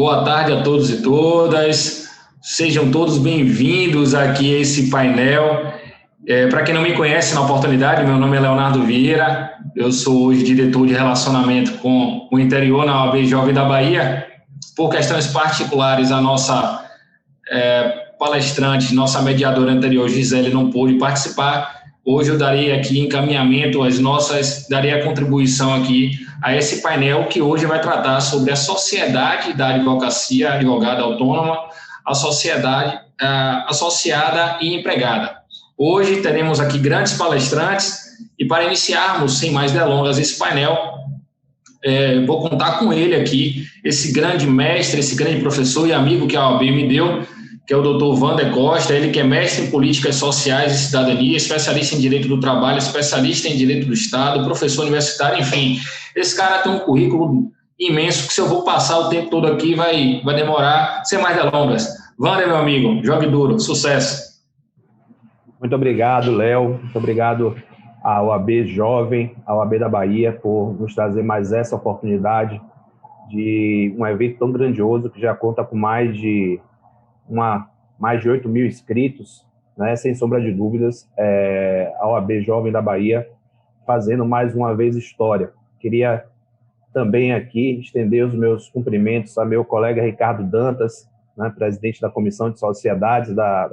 Boa tarde a todos e todas. Sejam todos bem-vindos aqui a esse painel. Para quem não me conhece, na oportunidade, meu nome é Leonardo Vieira. Eu sou hoje diretor de relacionamento com o interior na OAB Jovem da Bahia. Por questões particulares, a nossa palestrante, nossa mediadora anterior, Gisele, não pôde participar. Hoje eu darei aqui encaminhamento darei a contribuição aqui a esse painel que hoje vai tratar sobre a sociedade da advocacia, advogada autônoma, a sociedade associada e empregada. Hoje teremos aqui grandes palestrantes e para iniciarmos, sem mais delongas, esse painel, vou contar com ele aqui, esse grande mestre, esse grande professor e amigo que a OAB me deu, que é o Dr. Wander Costa, ele que é mestre em Políticas Sociais e Cidadania, especialista em Direito do Trabalho, especialista em Direito do Estado, professor universitário, enfim. Esse cara tem um currículo imenso, que se eu vou passar o tempo todo aqui, vai demorar, sem mais delongas. Wander, meu amigo, jogue duro, sucesso. Muito obrigado, Léo, muito obrigado à OAB Jovem, à OAB da Bahia, por nos trazer mais essa oportunidade de um evento tão grandioso, que já conta com mais de 8 mil inscritos, né? Sem sombra de dúvidas, a OAB Jovem da Bahia fazendo mais uma vez história. Queria também aqui estender os meus cumprimentos a meu colega Ricardo Dantas, né, presidente da Comissão de Sociedades, da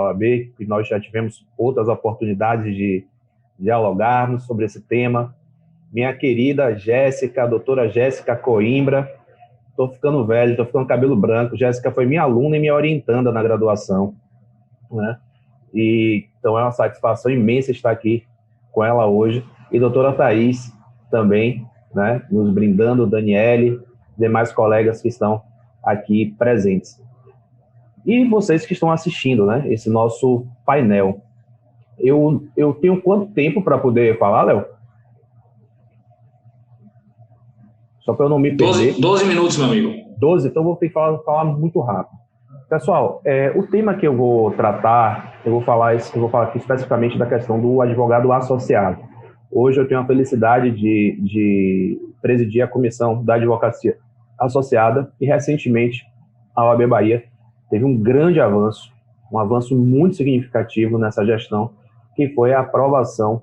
OAB, que nós já tivemos outras oportunidades de dialogarmos sobre esse tema. Minha querida Jéssica, a doutora Jéssica Coimbra. Estou ficando velho, estou ficando cabelo branco. Jéssica foi minha aluna e minha orientanda na graduação, né? E, então é uma satisfação imensa estar aqui com ela hoje. E a doutora Thaís também, né, nos brindando, Daniele, demais colegas que estão aqui presentes. E vocês que estão assistindo, né, esse nosso painel. Eu tenho quanto tempo para poder falar, Léo? Só para eu não me perder. 12 minutos, meu amigo. 12, então vou ter que falar muito rápido. Pessoal, o tema que eu vou tratar, eu vou falar aqui especificamente da questão do advogado associado. Hoje eu tenho a felicidade de presidir a Comissão da Advocacia Associada e, recentemente, a OAB Bahia teve um grande avanço, um avanço muito significativo nessa gestão, que foi a aprovação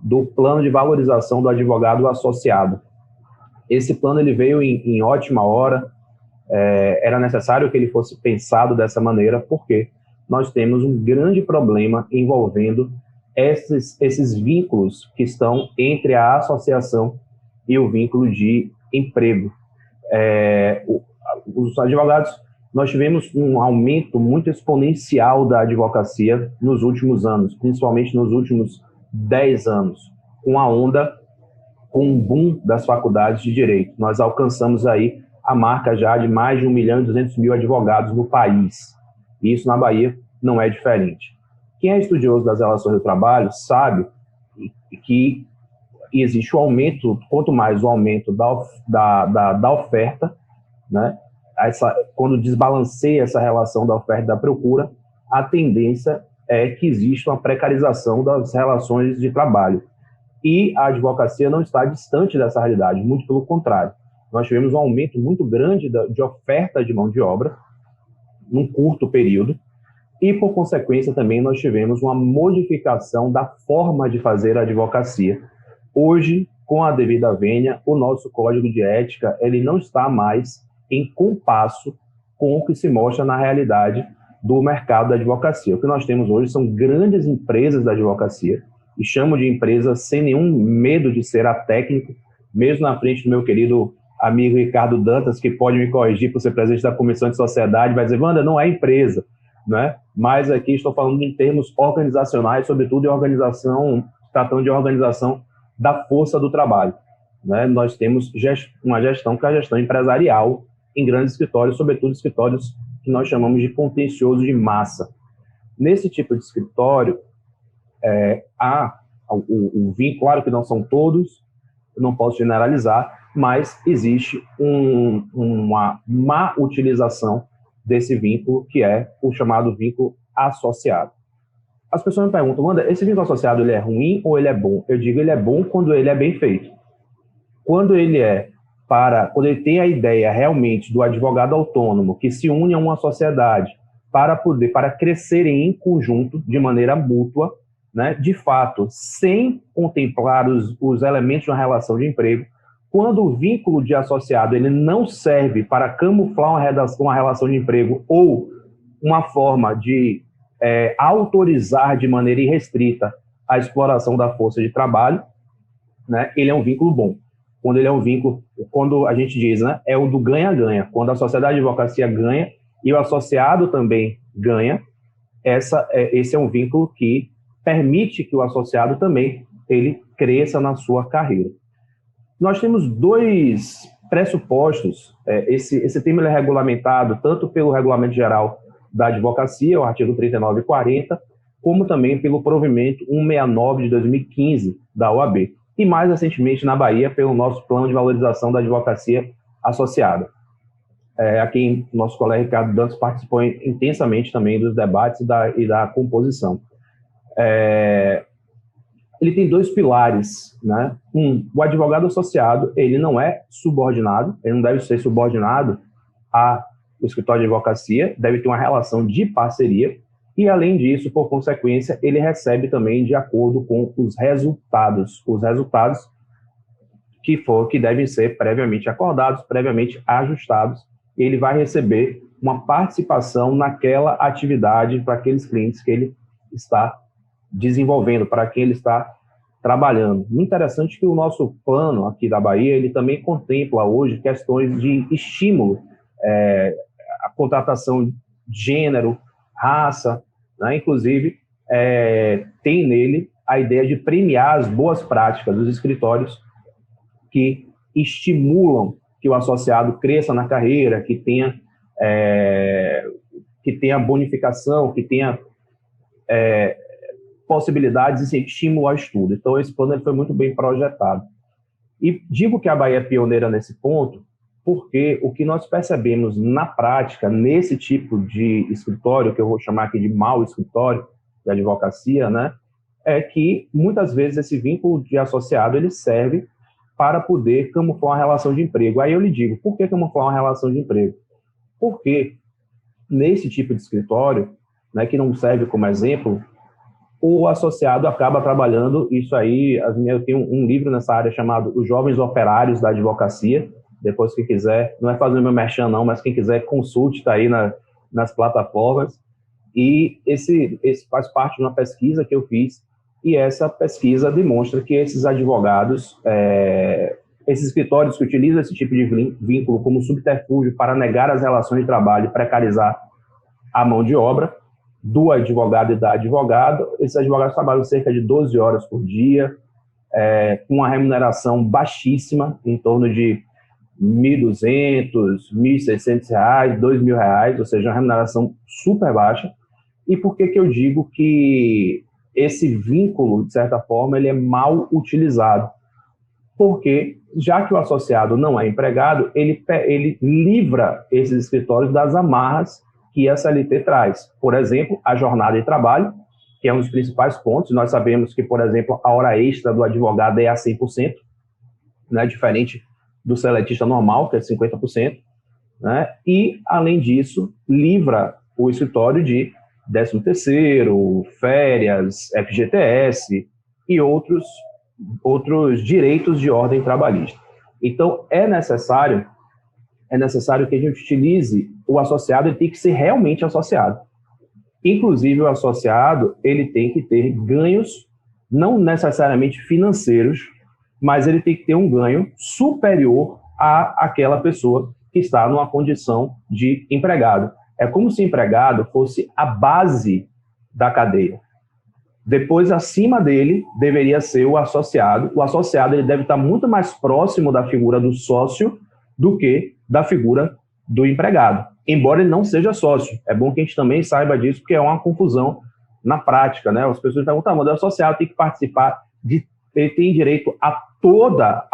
do plano de valorização do advogado associado. Esse plano ele veio em ótima hora, era necessário que ele fosse pensado dessa maneira, porque nós temos um grande problema envolvendo esses vínculos que estão entre a associação e o vínculo de emprego. Os advogados, nós tivemos um aumento muito exponencial da advocacia nos últimos anos, principalmente nos últimos 10 anos, com a onda, com um boom das faculdades de Direito. Nós alcançamos aí a marca já de mais de 1.200.000 advogados no país. E isso na Bahia não é diferente. Quem é estudioso das relações do trabalho sabe que existe o aumento, quanto mais o aumento da oferta, né, quando desbalanceia essa relação da oferta e da procura, a tendência é que exista uma precarização das relações de trabalho. E a advocacia não está distante dessa realidade, muito pelo contrário. Nós tivemos um aumento muito grande de oferta de mão de obra num curto período e, por consequência, também nós tivemos uma modificação da forma de fazer a advocacia. Hoje, com a devida vênia, o nosso código de ética ele não está mais em compasso com o que se mostra na realidade do mercado da advocacia. O que nós temos hoje são grandes empresas da advocacia, e chamo de empresa sem nenhum medo de ser atécnico, mesmo na frente do meu querido amigo Ricardo Dantas, que pode me corrigir por ser presidente da Comissão de Sociedade, vai dizer, Wander, não é empresa, né? Mas aqui estou falando em termos organizacionais, sobretudo em organização, tratando de organização da força do trabalho, né? Nós temos uma gestão que é a gestão empresarial em grandes escritórios, sobretudo escritórios que nós chamamos de contencioso de massa. Nesse tipo de escritório, claro que não são todos, eu não posso generalizar, mas existe uma má utilização desse vínculo, que é o chamado vínculo associado. As pessoas me perguntam, Wander, esse vínculo associado ele é ruim ou ele é bom? Eu digo, ele é bom quando ele é bem feito. Quando ele é quando ele tem a ideia realmente do advogado autônomo que se une a uma sociedade para crescerem em conjunto, de maneira mútua, né, de fato, sem contemplar os elementos de uma relação de emprego, quando o vínculo de associado ele não serve para camuflar uma relação de emprego ou uma forma de autorizar de maneira irrestrita a exploração da força de trabalho, né, ele é um vínculo bom. Quando ele é um vínculo, quando a gente diz, né, é o do ganha-ganha, quando a sociedade de advocacia ganha e o associado também ganha, esse é um vínculo que permite que o associado também ele cresça na sua carreira. Nós temos dois pressupostos. Esse tema ele é regulamentado tanto pelo Regulamento Geral da Advocacia, o artigo 39 e 40, como também pelo provimento 169 de 2015 da OAB, e mais recentemente na Bahia pelo nosso Plano de Valorização da Advocacia Associada. Aqui nosso colega Ricardo Dantas participou intensamente também dos debates e da composição. Ele tem dois pilares, né? O advogado associado, ele não é subordinado, ele não deve ser subordinado ao escritório de advocacia, deve ter uma relação de parceria, e além disso, por consequência, ele recebe também de acordo com os resultados que devem ser previamente acordados, previamente ajustados, ele vai receber uma participação naquela atividade para aqueles clientes que ele está desenvolvendo, para quem ele está trabalhando. Muito interessante que o nosso plano aqui da Bahia, ele também contempla hoje questões de estímulo, a contratação de gênero, raça, né? Inclusive tem nele a ideia de premiar as boas práticas dos escritórios que estimulam que o associado cresça na carreira, que tenha bonificação, que tenha possibilidades e estímulo ao estudo. Então, esse plano ele foi muito bem projetado. E digo que a Bahia é pioneira nesse ponto, porque o que nós percebemos na prática, nesse tipo de escritório, que eu vou chamar aqui de mau escritório de advocacia, né, é que muitas vezes esse vínculo de associado ele serve para poder camuflar uma relação de emprego. Aí eu lhe digo, por que camuflar uma relação de emprego? Porque nesse tipo de escritório, né, que não serve como exemplo, o associado acaba trabalhando, isso aí, eu tenho um livro nessa área chamado Os Jovens Operários da Advocacia, depois quem quiser, não é fazer meu merchan não, mas quem quiser consulte, está aí nas plataformas, e esse faz parte de uma pesquisa que eu fiz, e essa pesquisa demonstra que esses advogados, esses escritórios que utilizam esse tipo de vínculo como subterfúgio para negar as relações de trabalho e precarizar a mão de obra do advogado e da advogada, esses advogados trabalham cerca de 12 horas por dia, com uma remuneração baixíssima, em torno de R$ 1.200, R$ 1.600, R$ 2.000, ou seja, uma remuneração super baixa. E por que eu digo que esse vínculo, de certa forma, ele é mal utilizado? Porque, já que o associado não é empregado, ele livra esses escritórios das amarras que a CLT traz. Por exemplo, a jornada de trabalho, que é um dos principais pontos. Nós sabemos que, por exemplo, a hora extra do advogado é a 100%, né, diferente do seletista normal, que é 50%. Né, e, além disso, livra o escritório de 13º, férias, FGTS e outros direitos de ordem trabalhista. Então, é necessário que a gente utilize o associado, ele tem que ser realmente associado. Inclusive, o associado, ele tem que ter ganhos, não necessariamente financeiros, mas ele tem que ter um ganho superior àquela pessoa que está numa condição de empregado. É como se o empregado fosse a base da cadeia. Depois, acima dele, deveria ser o associado. O associado ele deve estar muito mais próximo da figura do sócio do que da figura do empregado, embora ele não seja sócio. É bom que a gente também saiba disso, porque é uma confusão na prática, né? As pessoas perguntam, mas o associado tem que participar, ele tem direito a toda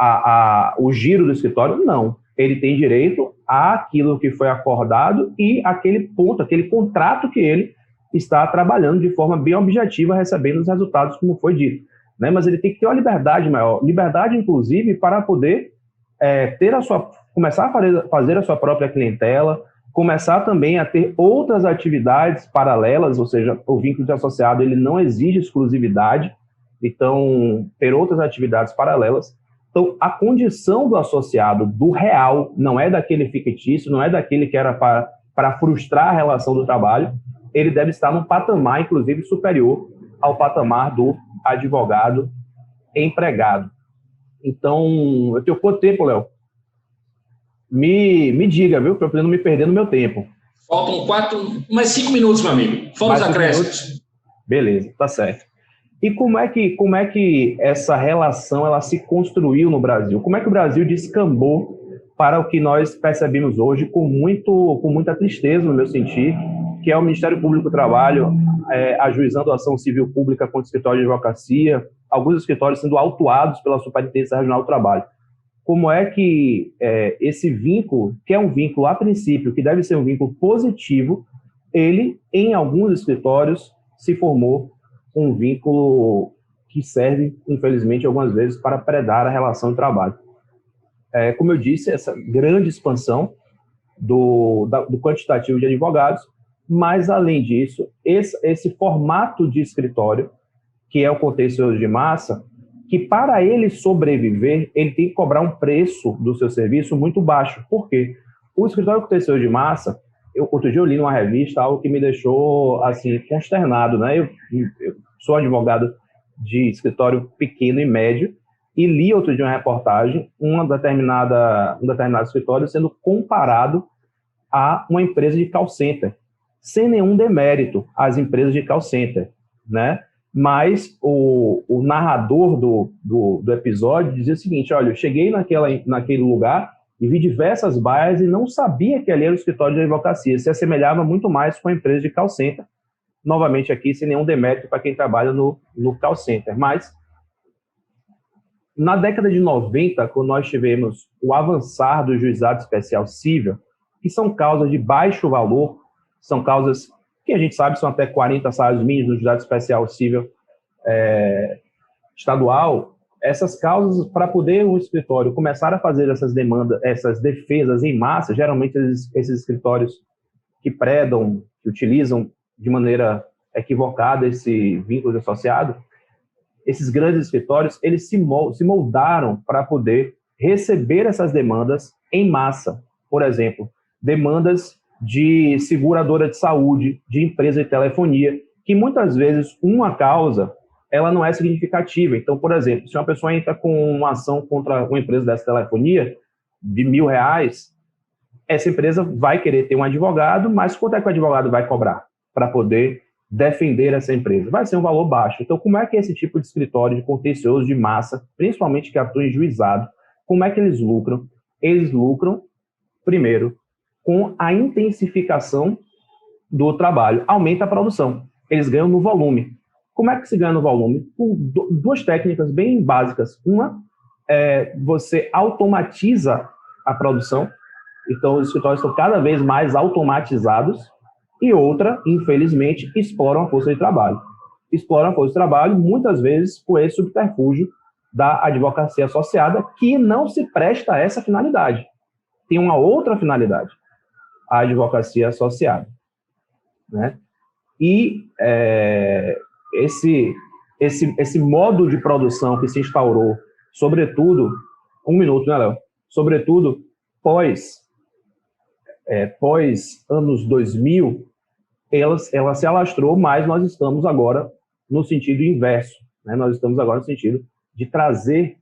o giro do escritório? Não. Ele tem direito àquilo que foi acordado e aquele ponto, aquele contrato que ele está trabalhando de forma bem objetiva, recebendo os resultados, como foi dito. Né? Mas ele tem que ter uma liberdade maior, liberdade, inclusive, para poder começar a fazer a sua própria clientela, começar também a ter outras atividades paralelas, ou seja, o vínculo de associado ele não exige exclusividade, então ter outras atividades paralelas. Então, a condição do associado, do real, não é daquele fictício, não é daquele que era para frustrar a relação do trabalho, ele deve estar num patamar, inclusive, superior ao patamar do advogado empregado. Então, eu tenho pouco tempo, Léo. Me diga, viu, para eu não me perder no meu tempo. Faltam mais 5 minutos, meu amigo. Fala os acréscimos. Beleza, tá certo. E como é que essa relação ela se construiu no Brasil? Como é que o Brasil descambou para o que nós percebemos hoje com muita tristeza, no meu sentir, que é o Ministério Público do Trabalho ajuizando a ação civil pública contra o escritório de advocacia, alguns escritórios sendo autuados pela Superintendência Regional do Trabalho. Como é que esse vínculo, que é um vínculo a princípio, que deve ser um vínculo positivo, ele, em alguns escritórios, se formou um vínculo que serve, infelizmente, algumas vezes para predar a relação de trabalho. Como eu disse, essa grande expansão do quantitativo de advogados, mas, além disso, esse formato de escritório, que é o contencioso de massa, que para ele sobreviver, ele tem que cobrar um preço do seu serviço muito baixo. Por quê? O escritório contencioso de massa, outro dia eu li numa revista algo que me deixou assim, consternado, né? Eu sou advogado de escritório pequeno e médio e li outro dia uma reportagem, um determinado escritório sendo comparado a uma empresa de call center, sem nenhum demérito às empresas de call center, né? Mas o narrador do episódio dizia o seguinte: olha, eu cheguei naquele lugar e vi diversas baias e não sabia que ali era o escritório de advocacia. Se assemelhava muito mais com a empresa de call center. Novamente aqui, sem nenhum demérito para quem trabalha no call center. Mas, na década de 90, quando nós tivemos o avançar do juizado especial cível, que são causas de baixo valor, são causas que a gente sabe são até 40 salários mínimos no juizado especial cível estadual. Essas causas, para poder o escritório começar a fazer essas demandas, essas defesas em massa, geralmente esses escritórios que predam, que utilizam de maneira equivocada esse vínculo de associado, esses grandes escritórios, eles se moldaram para poder receber essas demandas em massa. Por exemplo, demandas de seguradora de saúde, de empresa de telefonia, que muitas vezes uma causa ela não é significativa. Então, por exemplo, se uma pessoa entra com uma ação contra uma empresa dessa telefonia de R$1.000, essa empresa vai querer ter um advogado, mas quanto é que o advogado vai cobrar para poder defender essa empresa? Vai ser um valor baixo. Então, como é que esse tipo de escritório de contencioso de massa, principalmente que atua em juizado, como é que eles lucram? Eles lucram, primeiro, com a intensificação do trabalho. Aumenta a produção. Eles ganham no volume. Como é que se ganha no volume? Com duas técnicas bem básicas. Uma é você automatiza a produção. Então, os escritórios estão cada vez mais automatizados. E outra, infelizmente, exploram a força de trabalho. Exploram a força de trabalho, muitas vezes, por esse subterfúgio da advocacia associada, que não se presta a essa finalidade. Tem uma outra finalidade, a advocacia associada, né? E esse modo de produção que se instaurou, sobretudo, um minuto, né, Léo? Sobretudo pós anos 2000, ela se alastrou, mas nós estamos agora no sentido inverso, né? Nós estamos agora no sentido de trazer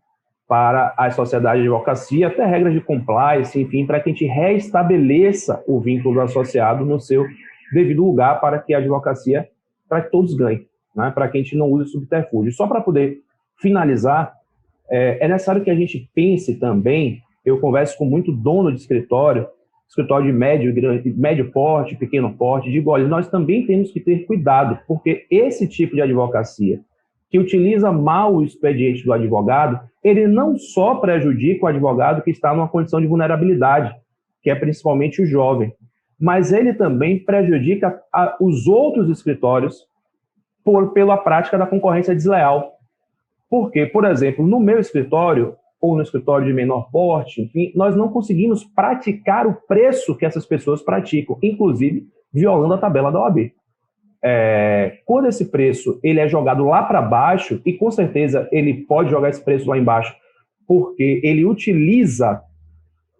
para a sociedade de advocacia até regras de compliance, enfim, para que a gente reestabeleça o vínculo do associado no seu devido lugar para que a advocacia, para que todos ganhem, né? Para que a gente não use subterfúgio. Só para poder finalizar, é necessário que a gente pense também, eu converso com muito dono de escritório de médio porte, pequeno porte, digo, olha, nós também temos que ter cuidado, porque esse tipo de advocacia que utiliza mal o expediente do advogado, ele não só prejudica o advogado que está numa condição de vulnerabilidade, que é principalmente o jovem, mas ele também prejudica os outros escritórios pela prática da concorrência desleal. Porque, por exemplo, no meu escritório, ou no escritório de menor porte, enfim, nós não conseguimos praticar o preço que essas pessoas praticam, inclusive violando a tabela da OAB. Quando esse preço ele é jogado lá para baixo, e com certeza ele pode jogar esse preço lá embaixo, porque ele utiliza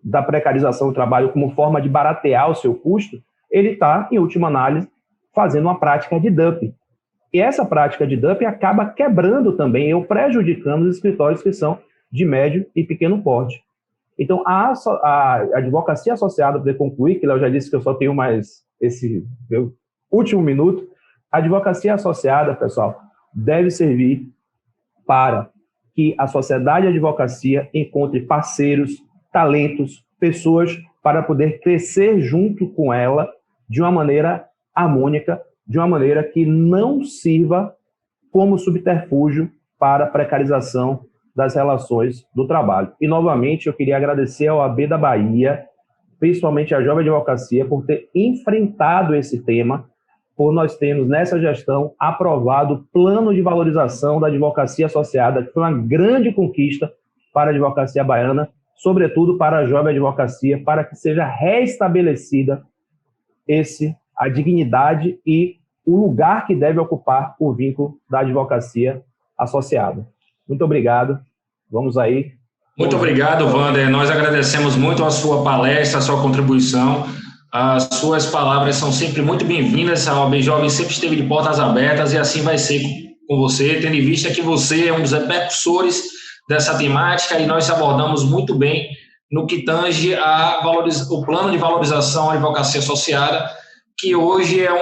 da precarização do trabalho como forma de baratear o seu custo, ele está, em última análise, fazendo uma prática de dumping. E essa prática de dumping acaba quebrando também, ou prejudicando os escritórios que são de médio e pequeno porte. Então, a advocacia associada, para concluir, que eu já disse que eu só tenho mais esse meu último minuto, a advocacia associada, pessoal, deve servir para que a sociedade de advocacia encontre parceiros, talentos, pessoas para poder crescer junto com ela de uma maneira harmônica, de uma maneira que não sirva como subterfúgio para a precarização das relações do trabalho. E, novamente, eu queria agradecer ao OAB da Bahia, principalmente à Jovem Advocacia, por ter enfrentado esse tema, por nós termos, nessa gestão, aprovado o plano de valorização da advocacia associada, que foi uma grande conquista para a advocacia baiana, sobretudo para a Jovem Advocacia, para que seja restabelecida a dignidade e o lugar que deve ocupar o vínculo da advocacia associada. Muito obrigado. Vamos aí. Muito obrigado, Wander. Nós agradecemos muito a sua palestra, a sua contribuição. As suas palavras são sempre muito bem-vindas. A OAB Jovem sempre esteve de portas abertas e assim vai ser com você, tendo em vista que você é um dos percussores dessa temática e nós abordamos muito bem no que tange o plano de valorização à advocacia associada, que hoje é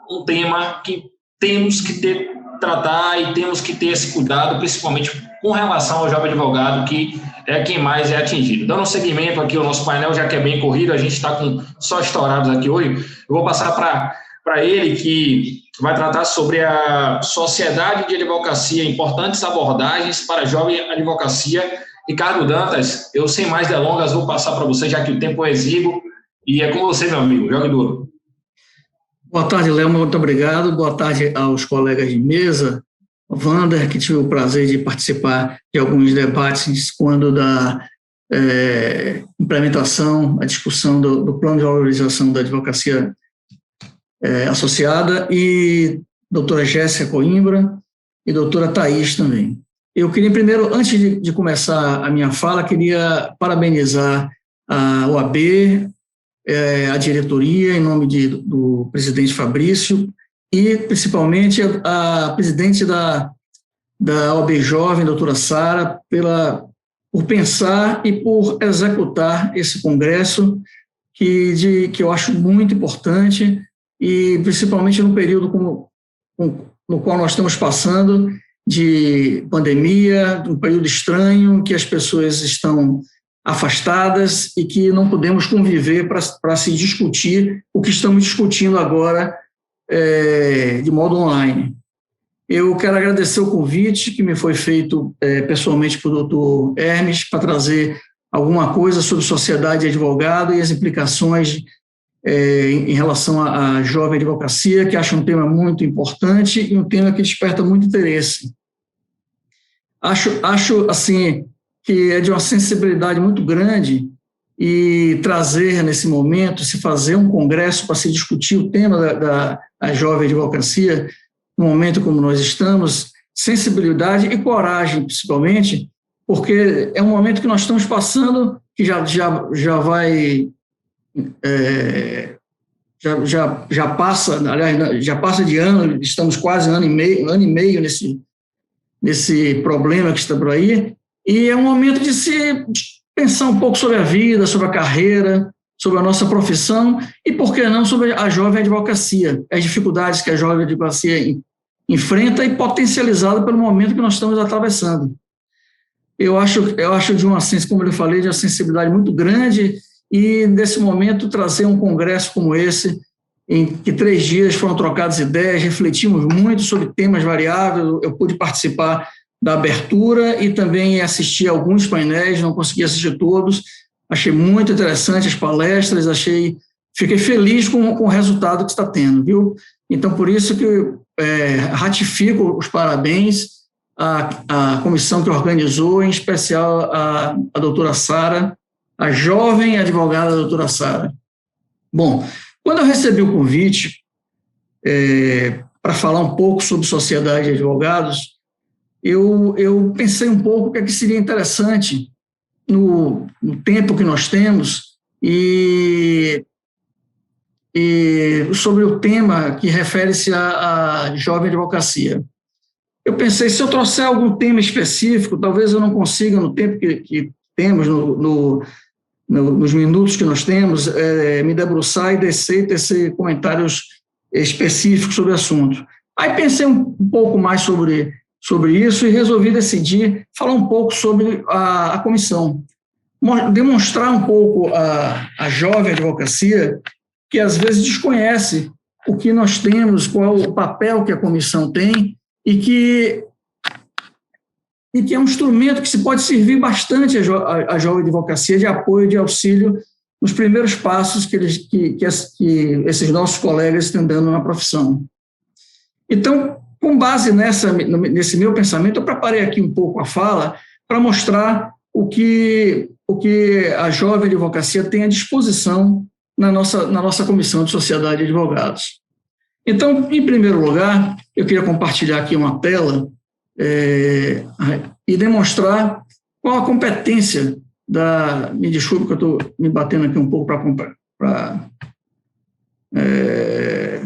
um tema que temos que tratar e temos que ter esse cuidado, principalmente com relação ao jovem advogado, que é quem mais é atingido. Dando um segmento aqui ao nosso painel, já que é bem corrido, a gente está com só estourados aqui hoje, eu vou passar para ele, que vai tratar sobre a Sociedade de Advocacia, importantes abordagens para a jovem advocacia. Ricardo Dantas, eu sem mais delongas vou passar para você, já que o tempo é exíguo, e é com você, meu amigo, jogue duro. Boa tarde, Léo, muito obrigado. Boa tarde aos colegas de mesa. Wander, que tive o prazer de participar de alguns debates quando da implementação, a discussão do plano de valorização da advocacia associada, e doutora Jéssica Coimbra e doutora Thaís também. Eu queria primeiro, antes de começar a minha fala, queria parabenizar a OAB, a diretoria, em nome do presidente Fabrício, e principalmente a presidente da OAB Jovem, doutora Sara, por pensar e por executar esse congresso que eu acho muito importante, e principalmente num período no qual nós estamos passando de pandemia, um período estranho, que as pessoas estão afastadas e que não podemos conviver para se discutir o que estamos discutindo agora de modo online. Eu quero agradecer o convite que me foi feito pessoalmente pelo doutor Hermes para trazer alguma coisa sobre sociedade e advogado e as implicações em relação à jovem advocacia, que acho um tema muito importante e um tema que desperta muito interesse. Acho assim, que é de uma sensibilidade muito grande, e trazer nesse momento, se fazer um congresso para se discutir o tema da jovem advocacia, num momento como nós estamos, sensibilidade e coragem, principalmente, porque é um momento que nós estamos passando, que já passa, aliás, já passa de ano, estamos quase ano e meio nesse problema que está por aí, e é um momento de se pensar um pouco sobre a vida, sobre a carreira, sobre a nossa profissão e, por que não, sobre a jovem advocacia, as dificuldades que a jovem advocacia enfrenta e potencializada pelo momento que nós estamos atravessando. Eu acho de como eu falei, de uma sensibilidade muito grande, e nesse momento trazer um congresso como esse, em que 3 dias foram trocadas ideias, refletimos muito sobre temas variáveis. Eu pude participar da abertura e também assistir a alguns painéis, não consegui assistir todos, achei muito interessante as palestras, fiquei feliz com o resultado que está tendo, viu? Então, por isso que ratifico os parabéns a comissão que organizou, em especial a doutora Sara, a jovem advogada doutora Sara. Bom, quando eu recebi o convite para falar um pouco sobre sociedade de advogados, eu pensei um pouco o que é que seria interessante no tempo que nós temos e sobre o tema que refere-se à jovem advocacia. Eu pensei, se eu trouxer algum tema específico, talvez eu não consiga, no tempo que temos, nos minutos que nós temos, me debruçar e tecer comentários específicos sobre o assunto. Aí pensei um pouco mais sobre isso e resolvi decidir falar um pouco sobre a comissão, demonstrar um pouco a jovem advocacia, que às vezes desconhece o que nós temos, qual o papel que a comissão tem, e que é um instrumento que se pode servir bastante a jovem advocacia de apoio, de auxílio nos primeiros passos que esses nossos colegas estão dando na profissão. Então, com base nesse meu pensamento, eu preparei aqui um pouco a fala para mostrar o que a jovem advocacia tem à disposição na nossa comissão de sociedade de advogados. Então, em primeiro lugar, eu queria compartilhar aqui uma tela e demonstrar qual a competência me desculpe que eu estou me batendo aqui um pouco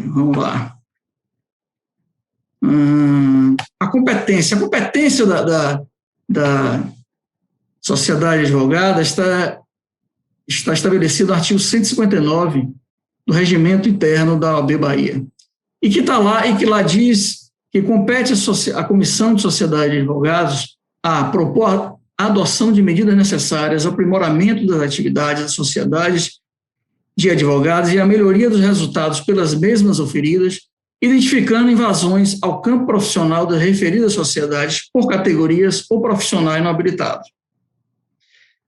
vamos lá. A competência da sociedade advogada está estabelecida no artigo 159 do regimento interno da OAB Bahia. E que está lá, e que lá diz que compete a Comissão de Sociedade de Advogados a propor a adoção de medidas necessárias ao aprimoramento das atividades das sociedades de advogados e a melhoria dos resultados pelas mesmas oferidas, identificando invasões ao campo profissional das referidas sociedades por categorias ou profissionais não habilitados.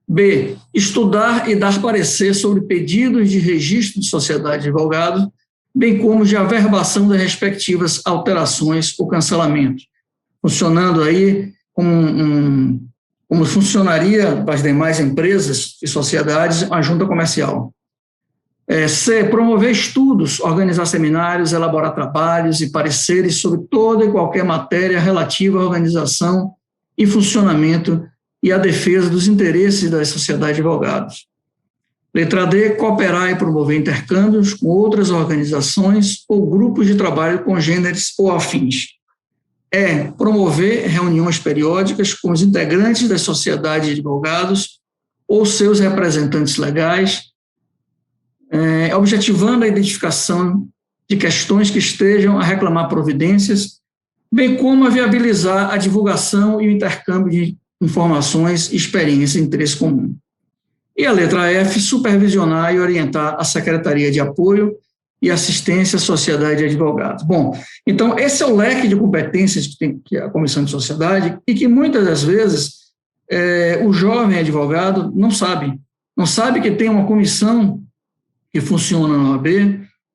B. Estudar e dar parecer sobre pedidos de registro de sociedade de advogados, bem como de averbação das respectivas alterações ou cancelamento, funcionando aí como funcionaria para as demais empresas e sociedades a junta comercial. C. Promover estudos, organizar seminários, elaborar trabalhos e pareceres sobre toda e qualquer matéria relativa à organização e funcionamento e à defesa dos interesses da sociedade de advogados. Letra D, cooperar e promover intercâmbios com outras organizações ou grupos de trabalho congêneres ou afins. E, promover reuniões periódicas com os integrantes da sociedade de advogados ou seus representantes legais, objetivando a identificação de questões que estejam a reclamar providências, bem como a viabilizar a divulgação e o intercâmbio de informações, experiências e interesse comum. E a letra F, supervisionar e orientar a Secretaria de Apoio e Assistência à Sociedade de Advogados. Bom, então esse é o leque de competências que tem a Comissão de Sociedade e que muitas das vezes o jovem advogado não sabe que tem uma comissão que funciona na OAB,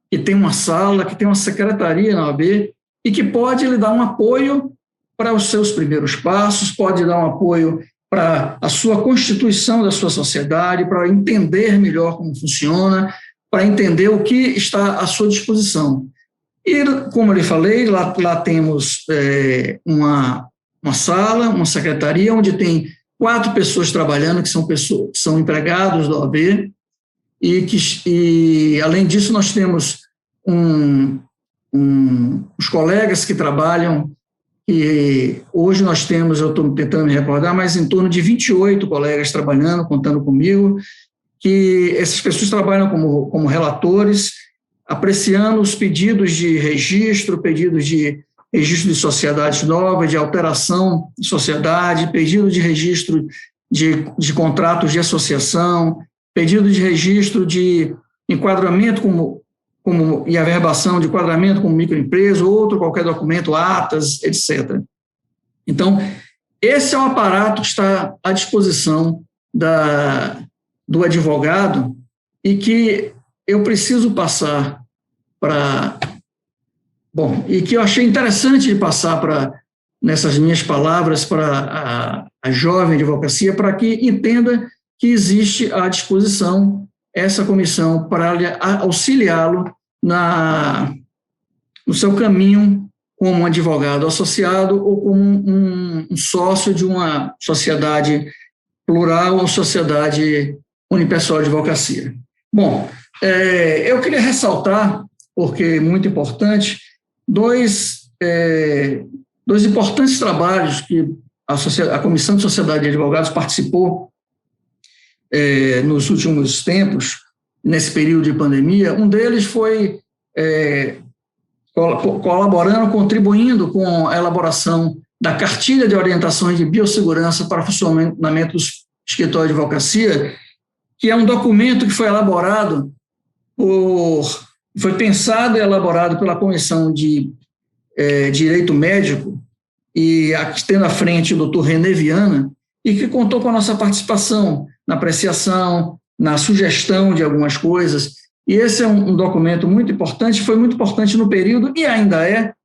que tem uma sala, que tem uma secretaria na OAB e que pode lhe dar um apoio para os seus primeiros passos, pode dar um apoio para a sua constituição da sua sociedade, para entender melhor como funciona, para entender o que está à sua disposição. E, como eu lhe falei, lá temos uma sala, uma secretaria, onde tem 4 pessoas trabalhando, que são empregados da OAB, e além disso, nós temos os colegas que trabalham, e hoje nós temos, eu estou tentando me recordar, mas em torno de 28 colegas trabalhando, contando comigo, que essas pessoas trabalham como relatores, apreciando os pedidos de registro, pedidos de registro de sociedades novas, de alteração de sociedade, pedido de registro de contratos de associação, pedido de registro de enquadramento e averbação de enquadramento como microempresa, outro qualquer documento, atas, etc. Então, esse é o aparato que está à disposição do advogado e que eu preciso passar para... Bom, e que eu achei interessante de passar nessas minhas palavras para a jovem advocacia, para que entenda que existe à disposição essa comissão para auxiliá-lo no seu caminho como um advogado associado ou como um sócio de uma sociedade plural ou sociedade unipessoal de advocacia. Bom, eu queria ressaltar, porque é muito importante, dois importantes trabalhos que a Comissão de Sociedade de Advogados participou nos últimos tempos, nesse período de pandemia. Um deles foi colaborando, contribuindo com a elaboração da Cartilha de Orientações de Biossegurança para o Funcionamento dos Escritórios de Advocacia, que é um documento que foi elaborado foi pensado e elaborado pela Comissão de Direito Médico, e aqui tendo à frente o doutor René Viana, e que contou com a nossa participação na apreciação, na sugestão de algumas coisas. E esse é um documento muito importante, foi muito importante no período, e ainda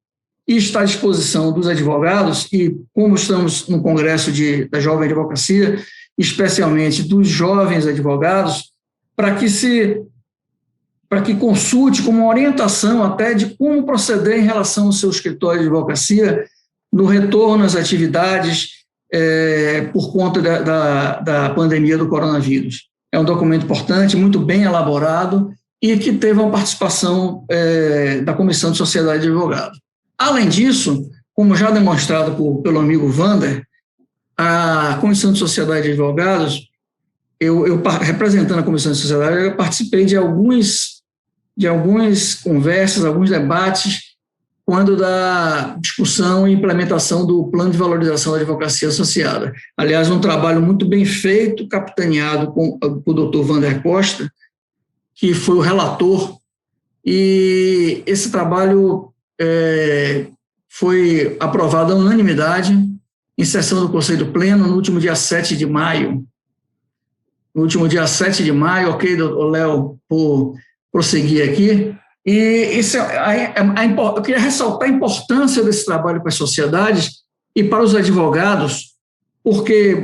e está à disposição dos advogados, e como estamos no Congresso da Jovem Advocacia, especialmente dos jovens advogados, para que consulte como uma orientação até de como proceder em relação ao seu escritório de advocacia no retorno às atividades por conta da pandemia do coronavírus. É um documento importante, muito bem elaborado e que teve uma participação da Comissão de Sociedade de Advogados. Além disso, como já demonstrado pelo amigo Wander, a Comissão de Sociedade de Advogados, eu representando a Comissão de Sociedade, eu participei de algumas conversas, alguns debates, quando da discussão e implementação do Plano de Valorização da Advocacia Associada. Aliás, um trabalho muito bem feito, capitaneado por Dr. Wander Costa, que foi o relator, e esse trabalho foi aprovado à unanimidade em sessão do Conselho Pleno no último dia 7 de maio. No último dia 7 de maio, ok, Léo, por prosseguir aqui. E isso eu queria ressaltar a importância desse trabalho para as sociedades e para os advogados, porque,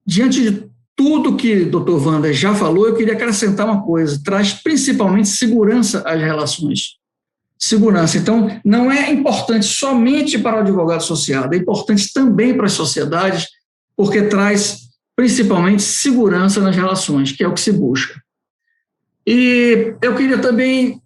diante de tudo que o doutor Wander já falou, eu queria acrescentar uma coisa: traz principalmente segurança às relações. Segurança. Então, não é importante somente para o advogado associado, é importante também para as sociedades, porque traz principalmente segurança nas relações, que é o que se busca. E eu queria também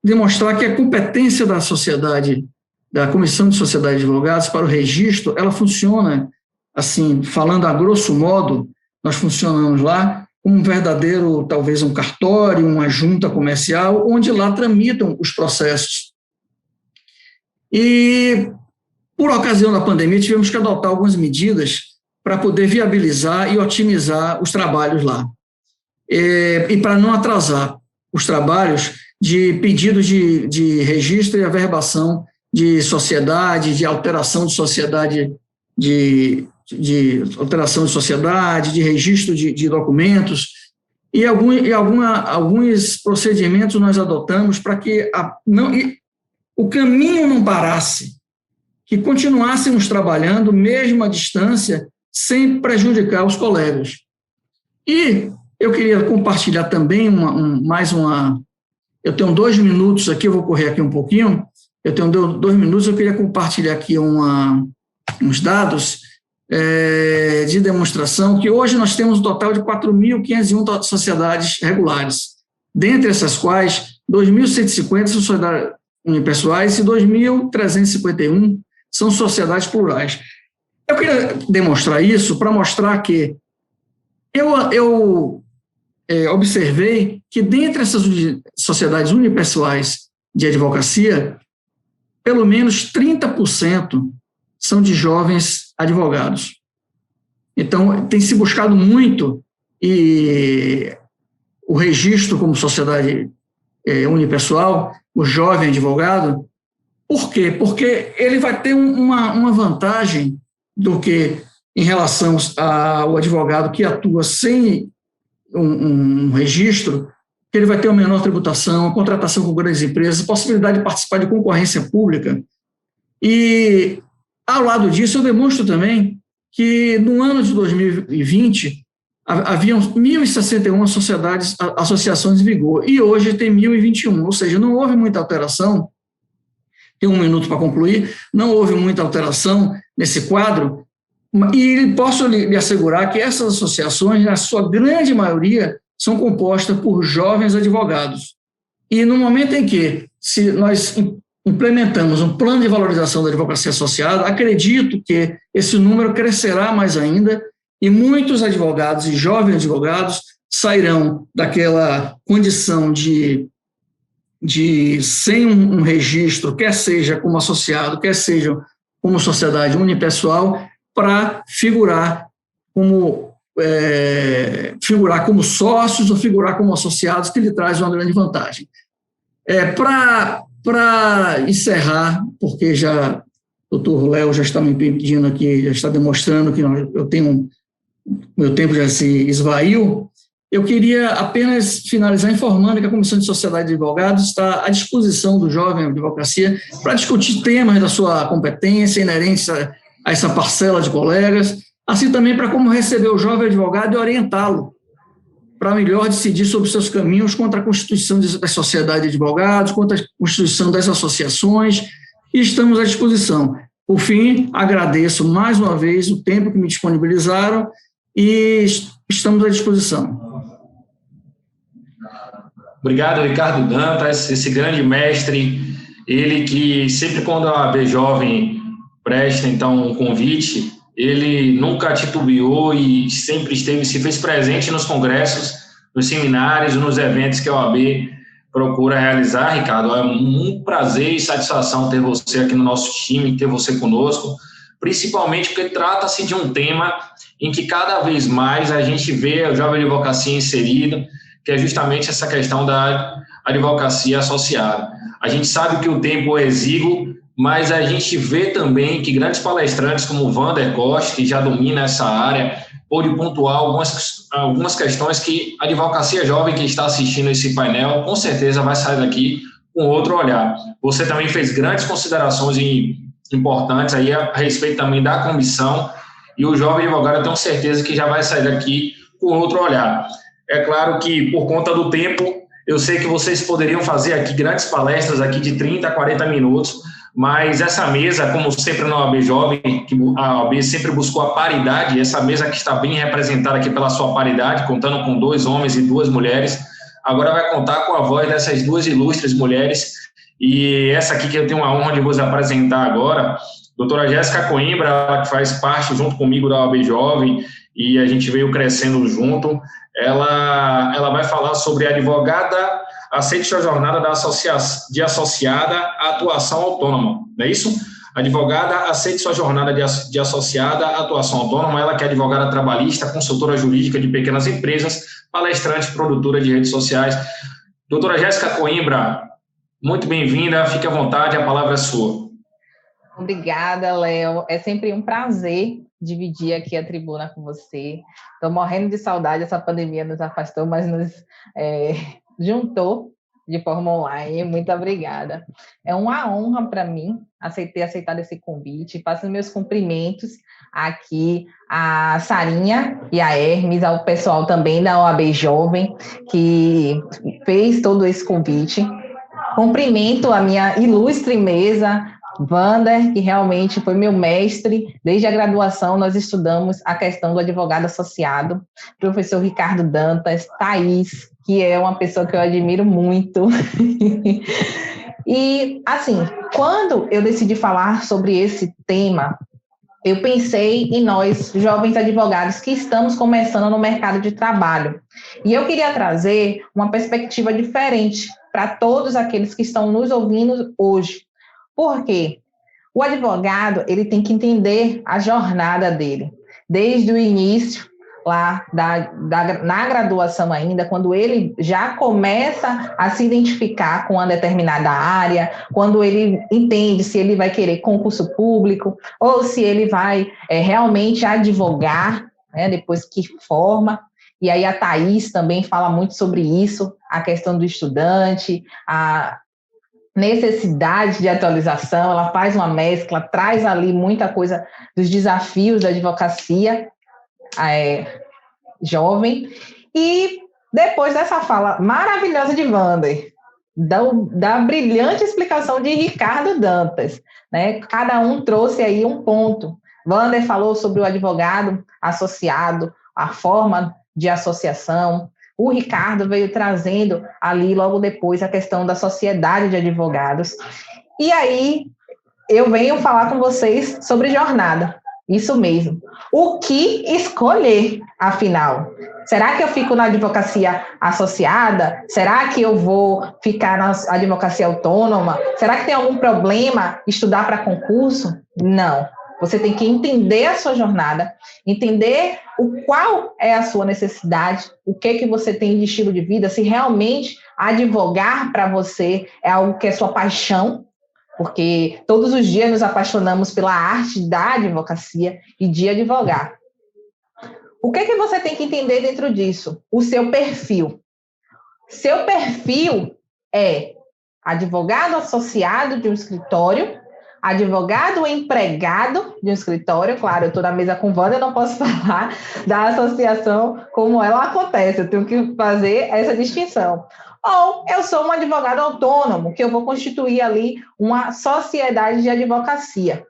demonstrar que a competência da sociedade, da Comissão de Sociedade de Advogados para o registro, ela funciona, assim, falando a grosso modo, nós funcionamos lá como um verdadeiro, talvez um cartório, uma junta comercial, onde lá tramitam os processos. E, por ocasião da pandemia, tivemos que adotar algumas medidas para poder viabilizar e otimizar os trabalhos lá. E para não atrasar os trabalhos de pedidos de registro e averbação de sociedade, de alteração de sociedade, de alteração de sociedade, de registro de documentos, e alguns procedimentos nós adotamos para que o caminho não parasse, que continuássemos trabalhando, mesmo à distância, sem prejudicar os colegas. E eu queria compartilhar também eu tenho 2 minutos aqui, eu vou correr aqui um pouquinho, eu tenho 2 minutos, eu queria compartilhar aqui uns dados de demonstração, que hoje nós temos um total de 4.501 sociedades regulares, dentre essas quais 2.150 são sociedades unipessoais e 2.351 são sociedades plurais. Eu queria demonstrar isso para mostrar que eu observei que dentre essas sociedades unipessoais de advocacia, pelo menos 30% são de jovens advogados. Então, tem se buscado muito o registro como sociedade unipessoal, o jovem advogado. Por quê? Porque ele vai ter uma vantagem do que em relação ao advogado que atua sem um registro, que ele vai ter uma menor tributação, contratação com grandes empresas, possibilidade de participar de concorrência pública. E, ao lado disso, eu demonstro também que, no ano de 2020, haviam 1.061 associações em vigor, e hoje tem 1.021, ou seja, não houve muita alteração. Tem 1 minuto para concluir. Não houve muita alteração nesse quadro, e posso lhe assegurar que essas associações, na sua grande maioria, são compostas por jovens advogados. E no momento em que, se nós implementamos um plano de valorização da advocacia associada, acredito que esse número crescerá mais ainda, e muitos advogados e jovens advogados sairão daquela condição de sem um registro, quer seja como associado, quer seja como sociedade unipessoal, para figurar como sócios ou figurar como associados, que lhe traz uma grande vantagem. Para encerrar, porque o doutor Léo já está me pedindo aqui, já está demonstrando que meu tempo já se esvaiu, eu queria apenas finalizar informando que a Comissão de Sociedade de Advogados está à disposição do jovem advocacia para discutir temas da sua competência inerentes a essa parcela de colegas, assim também para como receber o jovem advogado e orientá-lo para melhor decidir sobre seus caminhos contra a constituição da sociedade de advogados, contra a constituição das associações, e estamos à disposição. Por fim, agradeço mais uma vez o tempo que me disponibilizaram e estamos à disposição. Obrigado, Ricardo Dantas, esse grande mestre, ele que sempre quando a OAB Jovem presta, então, um convite, ele nunca titubeou e sempre se fez presente nos congressos, nos seminários, nos eventos que a OAB procura realizar, Ricardo. É um prazer e satisfação ter você aqui no nosso time, ter você conosco, principalmente porque trata-se de um tema em que cada vez mais a gente vê a jovem advocacia inserida, que é justamente essa questão da advocacia associada. A gente sabe que o tempo é exíguo, mas a gente vê também que grandes palestrantes como o Wander Costa, que já domina essa área, pôde pontuar algumas questões que a advocacia jovem que está assistindo esse painel, com certeza vai sair daqui com outro olhar. Você também fez grandes considerações importantes aí a respeito também da comissão, e o jovem advogado eu tenho certeza que já vai sair daqui com outro olhar. É claro que, por conta do tempo, eu sei que vocês poderiam fazer aqui grandes palestras aqui de 30 a 40 minutos, mas essa mesa, como sempre na OAB Jovem, que a OAB sempre buscou a paridade, essa mesa que está bem representada aqui pela sua paridade, contando com 2 homens e 2 mulheres, agora vai contar com a voz dessas 2 ilustres mulheres, e essa aqui que eu tenho a honra de vos apresentar agora, doutora Jéssica Coimbra, ela que faz parte junto comigo da OAB Jovem, e a gente veio crescendo junto. Ela vai falar sobre a advogada aceite sua jornada de associada à atuação autônoma, não é isso? Advogada aceite sua jornada de associada à atuação autônoma, ela que é advogada trabalhista, consultora jurídica de pequenas empresas, palestrante, produtora de redes sociais. Doutora Jéssica Coimbra, muito bem-vinda, fique à vontade, a palavra é sua. Obrigada, Léo. É sempre um prazer dividir aqui a tribuna com você. Estou morrendo de saudade, essa pandemia nos afastou, mas nos juntou de forma online. Muito obrigada. É uma honra para mim ter aceitado esse convite. Faço meus cumprimentos aqui a Sarinha e a Hermes, ao pessoal também da OAB Jovem, que fez todo esse convite. Cumprimento a minha ilustre mesa, Wander, que realmente foi meu mestre. Desde a graduação, nós estudamos a questão do advogado associado. Professor Ricardo Dantas, Thaís, que é uma pessoa que eu admiro muito. E, assim, quando eu decidi falar sobre esse tema, eu pensei em nós, jovens advogados, que estamos começando no mercado de trabalho. E eu queria trazer uma perspectiva diferente para todos aqueles que estão nos ouvindo hoje. Por quê? O advogado, ele tem que entender a jornada dele, desde o início, lá na graduação ainda, quando ele já começa a se identificar com uma determinada área, quando ele entende se ele vai querer concurso público ou se ele vai realmente advogar, né, depois que forma. E aí a Thaís também fala muito sobre isso, a questão do estudante, necessidade de atualização, ela faz uma mescla, traz ali muita coisa dos desafios da advocacia jovem. E depois dessa fala maravilhosa de Wander, da brilhante explicação de Ricardo Dantas, né? Cada um trouxe aí um ponto. Wander falou sobre o advogado associado, a forma de associação. O Ricardo veio trazendo ali, logo depois, a questão da sociedade de advogados. E aí, eu venho falar com vocês sobre jornada. Isso mesmo. O que escolher, afinal? Será que eu fico na advocacia associada? Será que eu vou ficar na advocacia autônoma? Será que tem algum problema estudar para concurso? Não. Você tem que entender a sua jornada, entender qual é a sua necessidade, o que você tem de estilo de vida, se realmente advogar para você é algo que é sua paixão, porque todos os dias nos apaixonamos pela arte da advocacia e de advogar. O que você tem que entender dentro disso? O seu perfil. Seu perfil é advogado associado de um escritório, advogado empregado de um escritório. Claro, eu estou na mesa com Wander, eu não posso falar da associação como ela acontece, eu tenho que fazer essa distinção. Ou eu sou um advogado autônomo, que eu vou constituir ali uma sociedade de advocacia.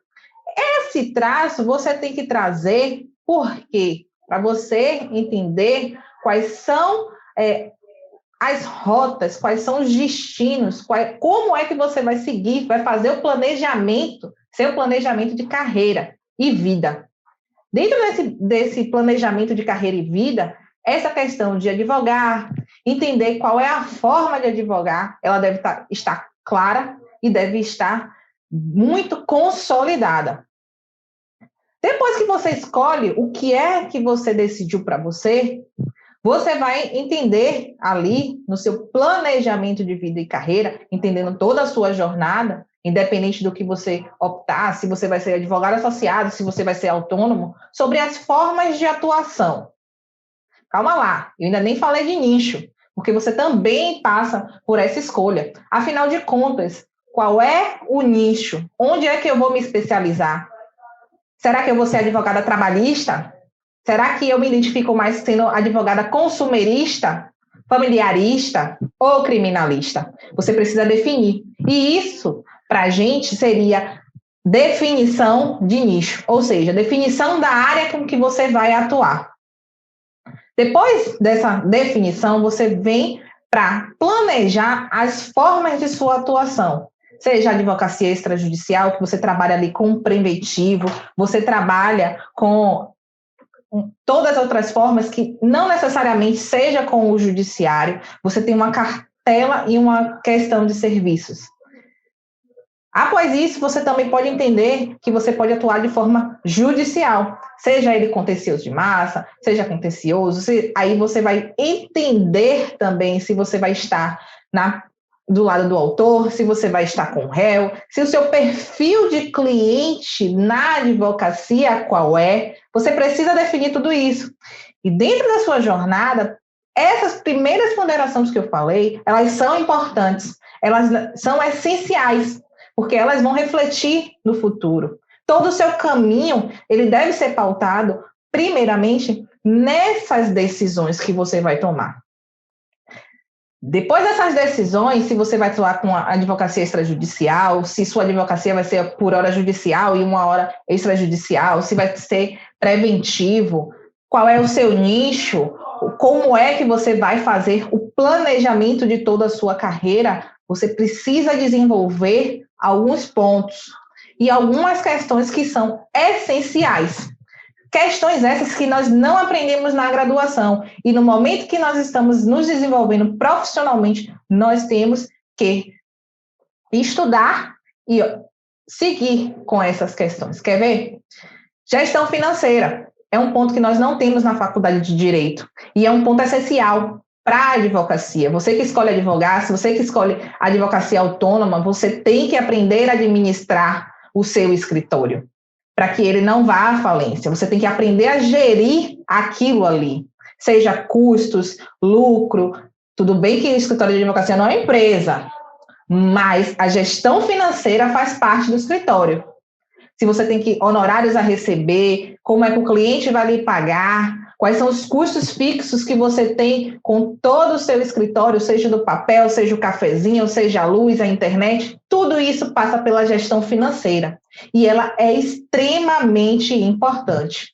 Esse traço você tem que trazer, por quê? Para você entender quais são as rotas, quais são os destinos, como é que você vai seguir, vai fazer o planejamento, seu planejamento de carreira e vida. Dentro desse planejamento de carreira e vida, essa questão de advogar, entender qual é a forma de advogar, ela deve estar clara e deve estar muito consolidada. Depois que você escolhe o que é que você decidiu para você vai entender ali no seu planejamento de vida e carreira, entendendo toda a sua jornada, independente do que você optar, se você vai ser advogado associado, se você vai ser autônomo, sobre as formas de atuação. Calma lá, eu ainda nem falei de nicho, porque você também passa por essa escolha. Afinal de contas, qual é o nicho? Onde é que eu vou me especializar? Será que eu vou ser advogada trabalhista? Será que eu me identifico mais sendo advogada consumerista, familiarista ou criminalista? Você precisa definir. E isso, para a gente, seria definição de nicho, ou seja, definição da área com que você vai atuar. Depois dessa definição, você vem para planejar as formas de sua atuação. Seja a advocacia extrajudicial, que você trabalha ali com preventivo, você trabalha com todas as outras formas que não necessariamente seja com o judiciário, você tem uma cartela e uma questão de serviços. Após isso, você também pode entender que você pode atuar de forma judicial, seja ele contencioso de massa, seja contencioso, aí você vai entender também se você vai estar do lado do autor, se você vai estar com o réu, se o seu perfil de cliente na advocacia qual é, você precisa definir tudo isso. E dentro da sua jornada, essas primeiras ponderações que eu falei, elas são importantes, elas são essenciais, porque elas vão refletir no futuro. Todo o seu caminho, ele deve ser pautado, primeiramente, nessas decisões que você vai tomar. Depois dessas decisões, se você vai atuar com a advocacia extrajudicial, se sua advocacia vai ser por hora judicial e uma hora extrajudicial, se vai ser preventivo, qual é o seu nicho, como é que você vai fazer o planejamento de toda a sua carreira, você precisa desenvolver alguns pontos e algumas questões que são essenciais. Questões essas que nós não aprendemos na graduação. E no momento que nós estamos nos desenvolvendo profissionalmente, nós temos que estudar e seguir com essas questões. Quer ver? Gestão financeira é um ponto que nós não temos na faculdade de Direito. E é um ponto essencial para a advocacia. Você que escolhe advogar, se você que escolhe a advocacia autônoma, você tem que aprender a administrar o seu escritório, para que ele não vá à falência. Você tem que aprender a gerir aquilo ali, seja custos, lucro. Tudo bem que o escritório de advocacia não é empresa, mas a gestão financeira faz parte do escritório. Se você tem que honorários a receber, como é que o cliente vai lhe pagar, quais são os custos fixos que você tem com todo o seu escritório, seja do papel, seja o cafezinho, seja a luz, a internet, tudo isso passa pela gestão financeira e ela é extremamente importante.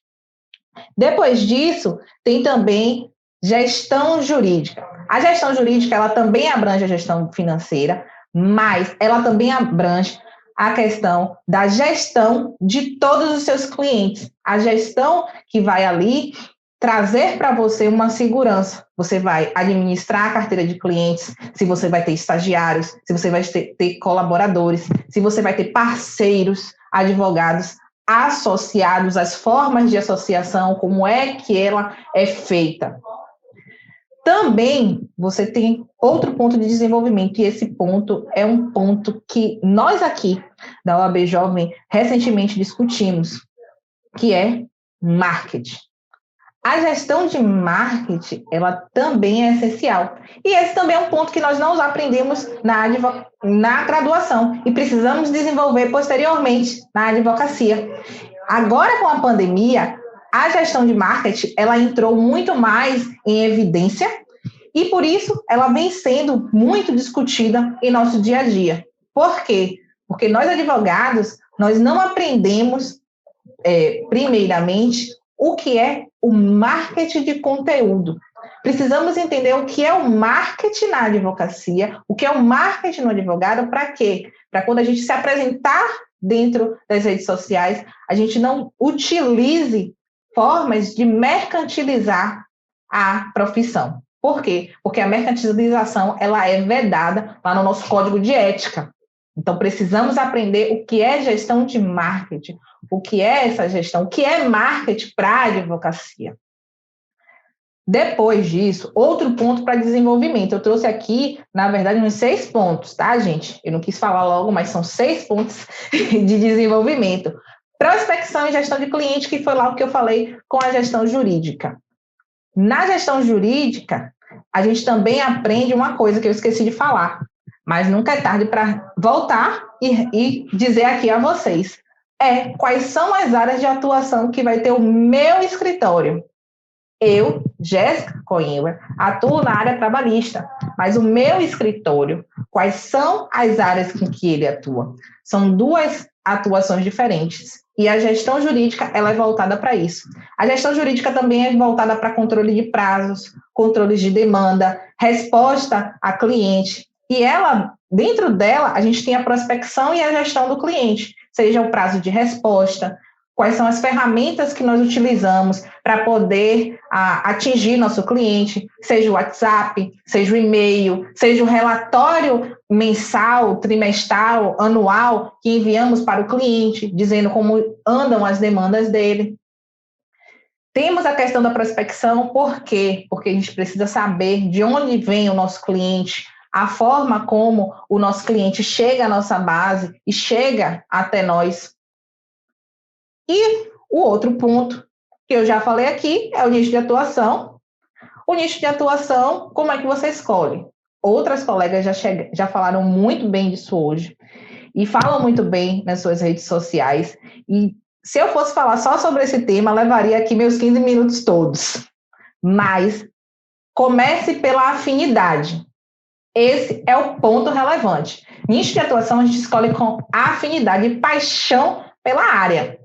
Depois disso, tem também gestão jurídica. A gestão jurídica, ela também abrange a gestão financeira, mas ela também abrange a questão da gestão de todos os seus clientes. A gestão que vai ali trazer para você uma segurança. Você vai administrar a carteira de clientes, se você vai ter estagiários, se você vai ter colaboradores, se você vai ter parceiros, advogados, associados, as formas de associação, como é que ela é feita. Também você tem outro ponto de desenvolvimento, e esse ponto é um ponto que nós aqui da OAB Jovem recentemente discutimos, que é marketing. A gestão de marketing, ela também é essencial. E esse também é um ponto que nós não aprendemos na graduação e precisamos desenvolver posteriormente na advocacia. Agora, com a pandemia, a gestão de marketing, ela entrou muito mais em evidência e, por isso, ela vem sendo muito discutida em nosso dia a dia. Por quê? Porque nós, advogados, nós não aprendemos, primeiramente, o que é o marketing de conteúdo. Precisamos entender o que é o marketing na advocacia, o que é o marketing no advogado, para quê? Para quando a gente se apresentar dentro das redes sociais, a gente não utilize formas de mercantilizar a profissão. Por quê? Porque a mercantilização, ela é vedada lá no nosso código de ética. Então, precisamos aprender o que é gestão de marketing, o que é essa gestão, o que é marketing para a advocacia. Depois disso, outro ponto para desenvolvimento. Eu trouxe aqui, na verdade, uns 6 pontos, tá, gente? Eu não quis falar logo, mas são 6 pontos de desenvolvimento. Prospecção e gestão de cliente, que foi lá o que eu falei com a gestão jurídica. Na gestão jurídica, a gente também aprende uma coisa que eu esqueci de falar, mas nunca é tarde para voltar e dizer aqui a vocês. Quais são as áreas de atuação que vai ter o meu escritório. Eu, Jéssica Coimbra, atuo na área trabalhista, mas o meu escritório, quais são as áreas em que ele atua? São 2 atuações diferentes. E a gestão jurídica, ela é voltada para isso. A gestão jurídica também é voltada para controle de prazos, controles de demanda, resposta a cliente. E ela, dentro dela, a gente tem a prospecção e a gestão do cliente, seja o prazo de resposta, quais são as ferramentas que nós utilizamos para poder atingir nosso cliente, seja o WhatsApp, seja o e-mail, seja o relatório mensal, trimestral, anual que enviamos para o cliente, dizendo como andam as demandas dele. Temos a questão da prospecção, por quê? Porque a gente precisa saber de onde vem o nosso cliente, a forma como o nosso cliente chega à nossa base e chega até nós. E o outro ponto que eu já falei aqui é o nicho de atuação. O nicho de atuação, como é que você escolhe? Outras colegas já falaram muito bem disso hoje e falam muito bem nas suas redes sociais. E se eu fosse falar só sobre esse tema, levaria aqui meus 15 minutos todos. Mas comece pela afinidade. Esse é o ponto relevante. Nicho de atuação a gente escolhe com afinidade e paixão pela área.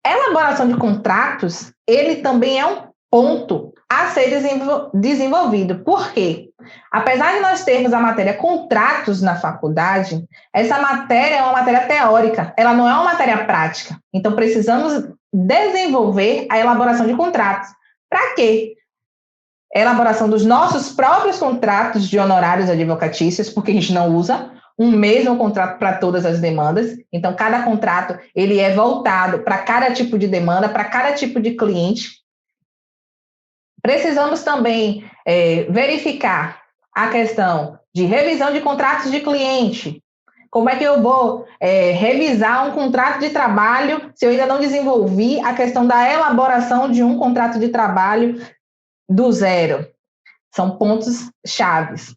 Elaboração de contratos, ele também é um ponto a ser desenvolvido. Por quê? Apesar de nós termos a matéria contratos na faculdade, essa matéria é uma matéria teórica, ela não é uma matéria prática. Então, precisamos desenvolver a elaboração de contratos. Para quê? Elaboração dos nossos próprios contratos de honorários advocatícios, porque a gente não usa um mesmo contrato para todas as demandas. Então, cada contrato ele é voltado para cada tipo de demanda, para cada tipo de cliente. Precisamos também verificar a questão de revisão de contratos de cliente. Como é que eu vou revisar um contrato de trabalho se eu ainda não desenvolvi a questão da elaboração de um contrato de trabalho do zero? São pontos chaves.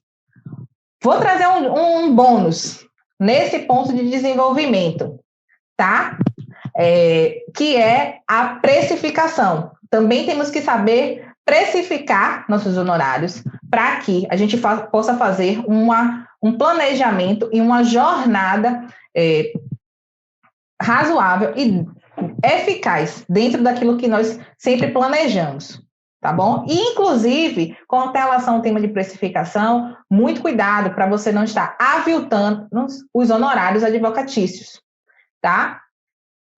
Vou trazer um bônus nesse ponto de desenvolvimento, tá? Que é a precificação. Também temos que saber precificar nossos honorários para que a gente possa fazer um planejamento e uma jornada razoável e eficaz dentro daquilo que nós sempre planejamos, tá bom? E, inclusive, com relação ao tema de precificação, muito cuidado para você não estar aviltando os honorários advocatícios, tá?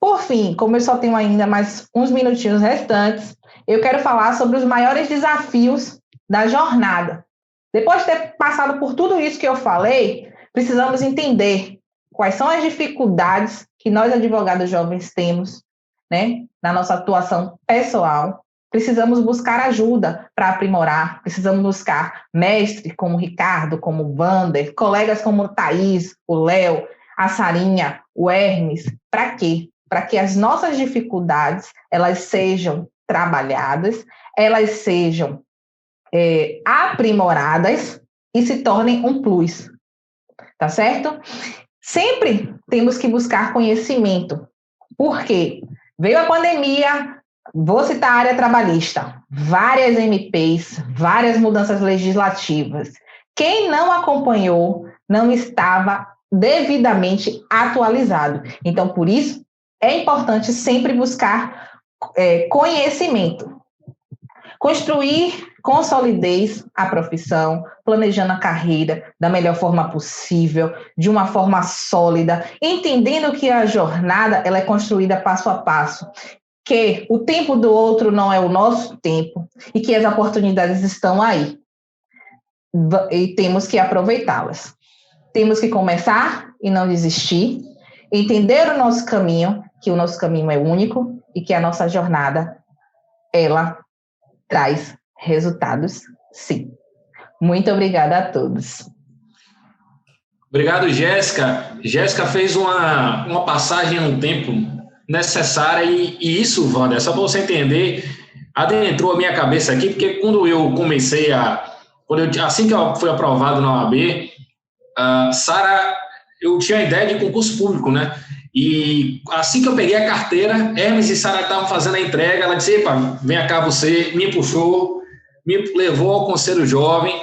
Por fim, como eu só tenho ainda mais uns minutinhos restantes, eu quero falar sobre os maiores desafios da jornada. Depois de ter passado por tudo isso que eu falei, precisamos entender quais são as dificuldades que nós, advogados jovens, temos, né, na nossa atuação pessoal. Precisamos buscar ajuda para aprimorar, precisamos buscar mestres como o Ricardo, como o Wander, colegas como o Thaís, o Léo, a Sarinha, o Hermes. Para quê? Para que as nossas dificuldades, elas sejam trabalhadas, elas sejam aprimoradas e se tornem um plus, tá certo? Sempre temos que buscar conhecimento. Por quê? Veio a pandemia, vou citar a área trabalhista, várias MPs, várias mudanças legislativas. Quem não acompanhou não estava devidamente atualizado. Então, por isso, é importante sempre buscar conhecimento. Construir com solidez a profissão, planejando a carreira da melhor forma possível, de uma forma sólida, entendendo que a jornada ela é construída passo a passo, que o tempo do outro não é o nosso tempo e que as oportunidades estão aí e temos que aproveitá-las. Temos que começar e não desistir, entender o nosso caminho, que o nosso caminho é único e que a nossa jornada, ela traz resultados, sim. Muito obrigada a todos. Obrigado, Jéssica. Jéssica fez uma passagem no tempo necessária e isso, Wander, só para você entender, adentrou a minha cabeça aqui, porque quando eu comecei assim que eu fui aprovado na OAB, Sara, eu tinha a ideia de concurso público, né? E assim que eu peguei a carteira, Hermes e Sara estavam fazendo a entrega, ela disse, epa, vem cá você, me puxou, me levou ao Conselho Jovem,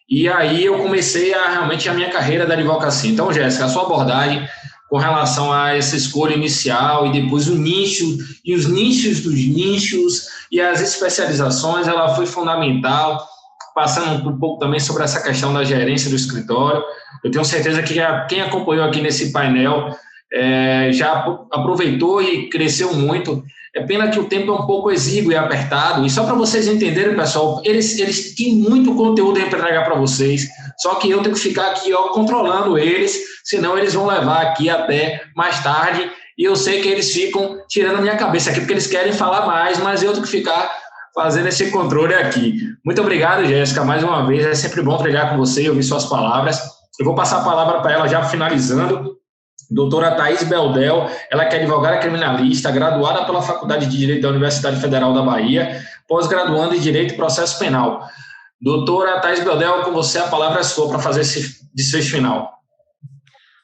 e aí eu comecei realmente a minha carreira da advocacia. Então, Jéssica, a sua abordagem com relação a essa escolha inicial e depois o nicho, e os nichos dos nichos, e as especializações, ela foi fundamental, passando um pouco também sobre essa questão da gerência do escritório. Eu tenho certeza que quem acompanhou aqui nesse painel já aproveitou e cresceu muito. É pena que o tempo é um pouco exíguo e apertado, e só para vocês entenderem, pessoal, eles têm muito conteúdo para entregar para vocês, só que eu tenho que ficar aqui controlando eles, senão eles vão levar aqui até mais tarde, e eu sei que eles ficam tirando minha cabeça aqui, porque eles querem falar mais, mas eu tenho que ficar fazendo esse controle aqui. Muito obrigado, Jéssica, mais uma vez, é sempre bom entregar com você e ouvir suas palavras. Eu vou passar a palavra para ela já finalizando. Doutora Thaís Beldel, ela que é advogada criminalista, graduada pela Faculdade de Direito da Universidade Federal da Bahia, pós-graduanda em Direito e Processo Penal. Doutora Thaís Beldel, com você a palavra é sua para fazer esse desfecho final.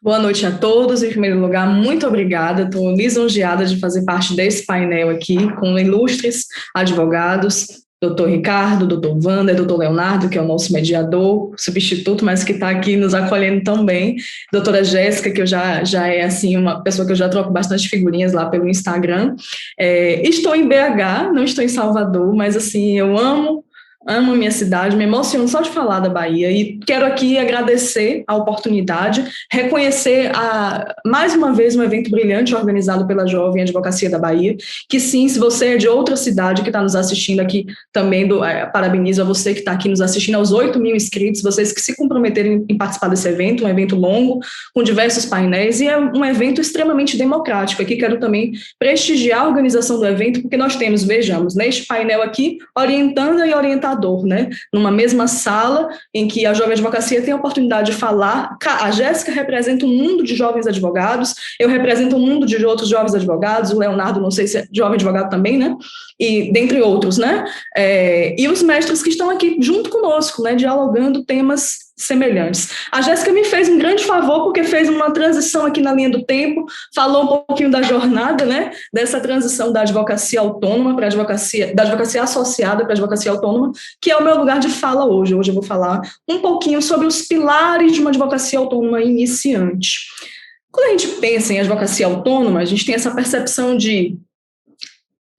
Boa noite a todos. Em primeiro lugar, muito obrigada. Estou lisonjeada de fazer parte desse painel aqui com ilustres advogados, doutor Ricardo, doutor Wander, doutor Leonardo, que é o nosso mediador, substituto, mas que está aqui nos acolhendo também, doutora Jéssica, que eu já é assim, uma pessoa que eu já troco bastante figurinhas lá pelo Instagram. Estou em BH, não estou em Salvador, mas assim, eu amo a minha cidade, me emociono só de falar da Bahia e quero aqui agradecer a oportunidade, reconhecer mais uma vez um evento brilhante organizado pela Jovem Advocacia da Bahia, que sim, se você é de outra cidade que está nos assistindo aqui também, parabenizo a você que está aqui nos assistindo, aos 8 mil inscritos, vocês que se comprometerem em participar desse evento, um evento longo, com diversos painéis, e é um evento extremamente democrático. Aqui quero também prestigiar a organização do evento, porque nós temos, vejamos, neste painel aqui, orientanda e orientador, né? Numa mesma sala em que a Jovem Advocacia tem a oportunidade de falar. A Jéssica representa um mundo de jovens advogados, eu represento um mundo de outros jovens advogados, o Leonardo, não sei se é jovem advogado também, né? E dentre outros, né? E os mestres que estão aqui junto conosco, né? Dialogando temas semelhantes. A Jéssica me fez um grande favor, porque fez uma transição aqui na linha do tempo, falou um pouquinho da jornada, né, dessa transição da advocacia autônoma para a advocacia, da advocacia associada para a advocacia autônoma, que é o meu lugar de fala hoje. Hoje eu vou falar um pouquinho sobre os pilares de uma advocacia autônoma iniciante. Quando a gente pensa em advocacia autônoma, a gente tem essa percepção de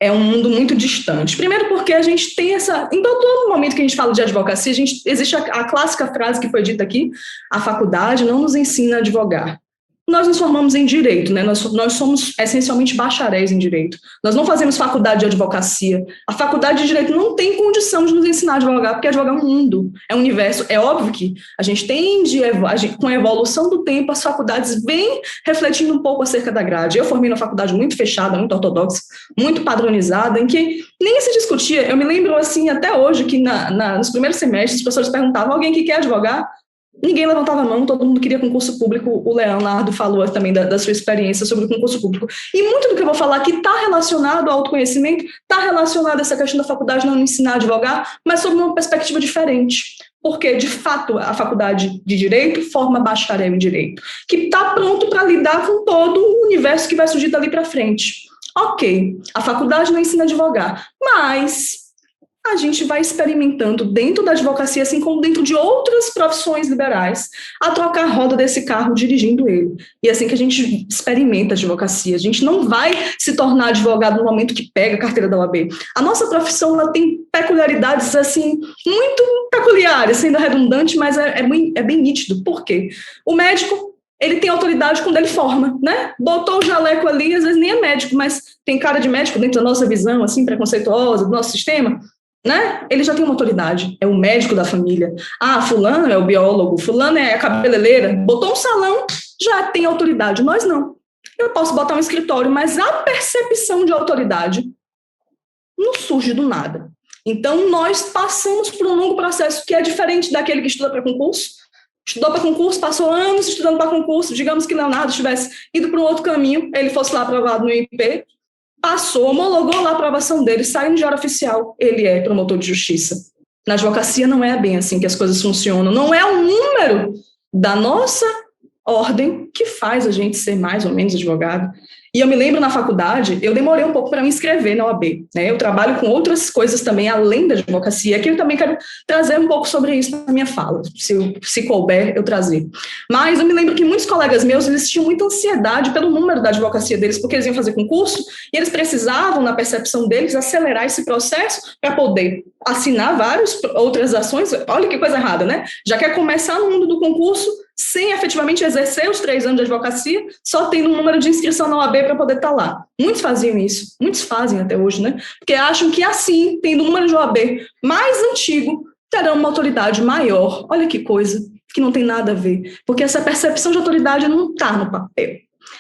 é um mundo muito distante. Primeiro porque a gente tem em todo momento que a gente fala de advocacia, existe a clássica frase que foi dita aqui, a faculdade não nos ensina a advogar. Nós nos formamos em direito, né? Nós somos essencialmente bacharéis em direito. Nós não fazemos faculdade de advocacia. A faculdade de direito não tem condição de nos ensinar a advogar, porque advogar é um mundo, é um universo. É óbvio que a gente tende, com a evolução do tempo, as faculdades vêm refletindo um pouco acerca da grade. Eu formei numa faculdade muito fechada, muito ortodoxa, muito padronizada, em que nem se discutia. Eu me lembro, assim, até hoje, que nos primeiros semestres, os professores perguntavam, alguém que quer advogar? Ninguém levantava a mão, todo mundo queria concurso público. O Leonardo falou também da sua experiência sobre o concurso público. E muito do que eu vou falar aqui está relacionado ao autoconhecimento, está relacionado a essa questão da faculdade não ensinar a advogar, mas sob uma perspectiva diferente. Porque, de fato, a faculdade de Direito forma bacharel em Direito, que está pronto para lidar com todo o universo que vai surgir dali para frente. Ok, a faculdade não ensina a advogar, mas a gente vai experimentando dentro da advocacia, assim como dentro de outras profissões liberais, a trocar a roda desse carro dirigindo ele. E é assim que a gente experimenta a advocacia. A gente não vai se tornar advogado no momento que pega a carteira da OAB. A nossa profissão ela tem peculiaridades assim, muito peculiares, sendo redundante, mas é bem nítido. Por quê? O médico, ele tem autoridade quando ele forma, né? Botou o jaleco ali, às vezes nem é médico, mas tem cara de médico dentro da nossa visão, assim, preconceituosa, do nosso sistema, né? Ele já tem uma autoridade, é o médico da família. Ah, fulano é o biólogo, fulano é a cabeleireira, botou um salão, já tem autoridade. Nós não. Eu posso botar um escritório, mas a percepção de autoridade não surge do nada. Então, nós passamos por um longo processo que é diferente daquele que estuda para concurso. Estudou para concurso, passou anos estudando para concurso, digamos que Leonardo tivesse ido para um outro caminho, ele fosse lá aprovado no IP, passou, homologou lá a aprovação dele, saiu no Diário Oficial, ele é promotor de justiça. Na advocacia não é bem assim que as coisas funcionam, não é o número da nossa ordem que faz a gente ser mais ou menos advogado. E eu me lembro na faculdade, eu demorei um pouco para me inscrever na OAB, né? Eu trabalho com outras coisas também, além da advocacia, que eu também quero trazer um pouco sobre isso na minha fala, se couber eu trazer. Mas eu me lembro que muitos colegas meus, eles tinham muita ansiedade pelo número da advocacia deles, porque eles iam fazer concurso e eles precisavam, na percepção deles, acelerar esse processo para poder assinar várias outras ações. Olha que coisa errada, né? Já quer começar no mundo do concurso sem efetivamente exercer os 3 anos de advocacia, só tendo um número de inscrição na OAB para poder estar lá. Muitos faziam isso, muitos fazem até hoje, né? Porque acham que assim, tendo um número de OAB mais antigo, terão uma autoridade maior. Olha que coisa, que não tem nada a ver. Porque essa percepção de autoridade não está no papel.